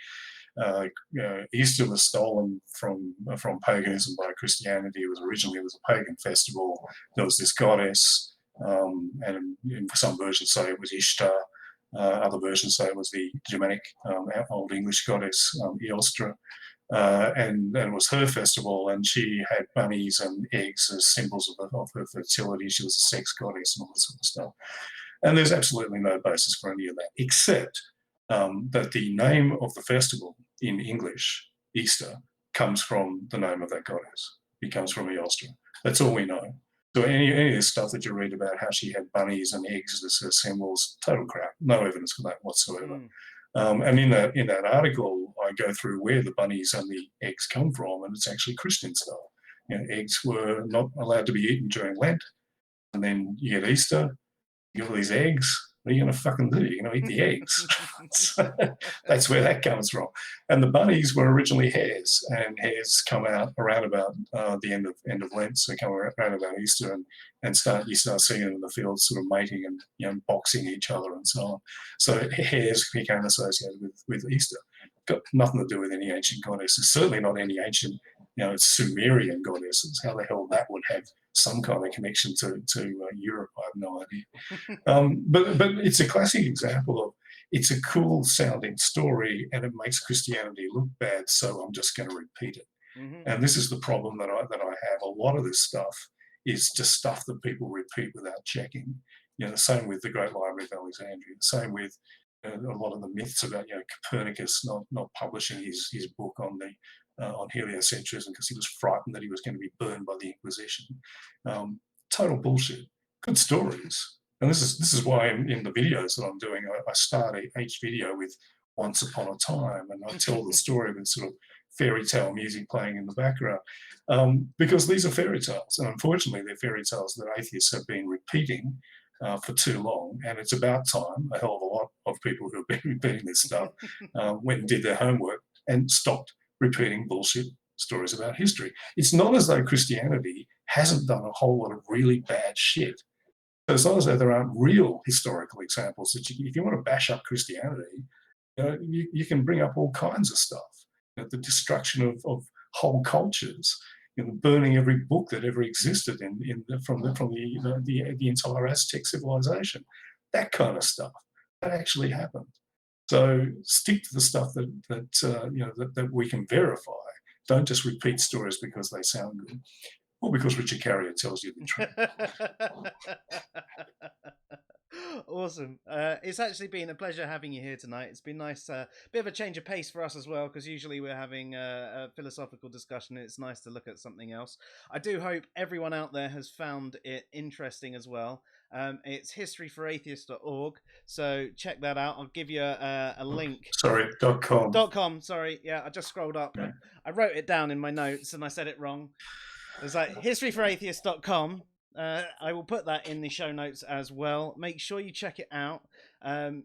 Easter was stolen from paganism by Christianity. It was a pagan festival. There was this goddess, and some versions say it was Ishtar. Other versions say it was the Germanic Old English goddess Eostra. And it was her festival, and she had bunnies and eggs as symbols of her fertility. She was a sex goddess and all that sort of stuff. And there's absolutely no basis for any of that, except that the name of the festival in English, Easter, comes from the name of that goddess. It comes from Eostra. That's all we know. So any of this stuff that you read about how she had bunnies and eggs as her symbols, total crap. No evidence for that whatsoever. And in that article, I go through where the bunnies and the eggs come from, and it's actually Christian stuff. Eggs were not allowed to be eaten during Lent, and then you get Easter, you get all these eggs. What are you going to fucking do? You're going to eat the eggs. So that's where that comes from. And the bunnies were originally hares, and hares come out around about the end of Lent, so come around about Easter, and you start seeing them in the fields, sort of mating and boxing each other and so on. So hares became associated with Easter. Got nothing to do with any ancient goddesses. Certainly not any ancient, Sumerian goddesses. How the hell that would have some kind of connection to Europe, I have no idea. But it's a classic example of, it's a cool sounding story and it makes Christianity look bad, so I'm just going to repeat it. And this is the problem that I have. A lot of this stuff is just stuff that people repeat without checking. The same with the Great Library of Alexandria. The same with a lot of the myths about Copernicus not publishing his book on heliocentrism because he was frightened that he was going to be burned by the Inquisition. Total bullshit. Good stories. And this is why in the videos that I'm doing, I start each video with "Once upon a time," and I tell the story with sort of fairy tale music playing in the background, because these are fairy tales, and unfortunately they're fairy tales that atheists have been repeating for too long, and it's about time a hell of a lot of people who have been repeating this stuff went and did their homework and stopped repeating bullshit stories about history. It's not as though Christianity hasn't done a whole lot of really bad shit. So it's not as though there aren't real historical examples that if you want to bash up Christianity, you can bring up all kinds of stuff. The destruction of whole cultures, burning every book that ever existed from the entire Aztec civilization, that kind of stuff. That actually happened. So stick to the stuff that we can verify. Don't just repeat stories because they sound good, or because Richard Carrier tells you the truth. Awesome. It's actually been a pleasure having you here tonight. It's been nice, bit of a change of pace for us as well, because usually we're having a philosophical discussion, and it's nice to look at something else. I do hope everyone out there has found it interesting as well. It's historyforatheists.org, so check that out. I'll give you a link. Sorry, .com. .com, sorry. Yeah, I just scrolled up. Yeah. I wrote it down in my notes and I said it wrong. It's like historyforatheists.com. I will put that in the show notes as well. Make sure you check it out.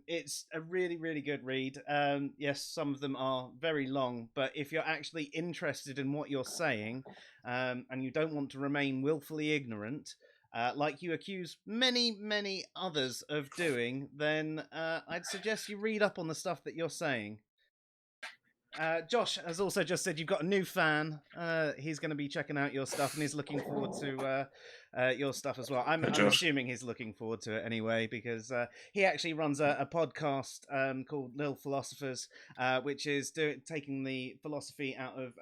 It's a really, really good read. Yes, some of them are very long, but if you're actually interested in what you're saying, and you don't want to remain willfully ignorant, like you accuse many, many others of doing, then I'd suggest you read up on the stuff that you're saying. Josh has also just said you've got a new fan. He's going to be checking out your stuff and he's looking forward to your stuff as well. Hey, I'm Josh. assuming he's looking forward to it anyway, because he actually runs a podcast called Little Philosophers, which is taking the philosophy out of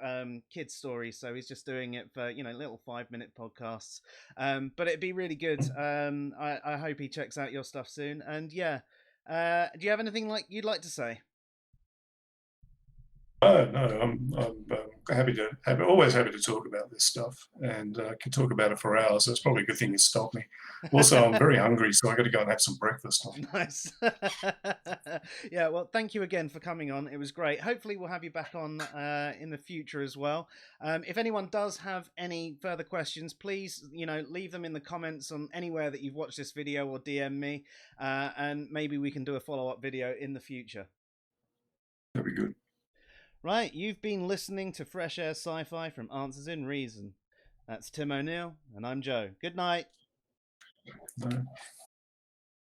kids' stories. So he's just doing it for little 5-minute podcasts. But it'd be really good. I hope he checks out your stuff soon. And yeah, do you have anything you'd like to say? No, happy always happy to talk about this stuff, and can talk about it for hours. That's probably a good thing you stopped me. Also, I'm very hungry, so I got to go and have some breakfast. Nice. Yeah, well, thank you again for coming on. It was great. Hopefully, we'll have you back on in the future as well. If anyone does have any further questions, please, leave them in the comments on anywhere that you've watched this video, or DM me, and maybe we can do a follow-up video in the future. That'd be good. Right, you've been listening to Fresh Air Sci-Fi from Answers in Reason. That's Tim O'Neill, and I'm Joe. Good night. No.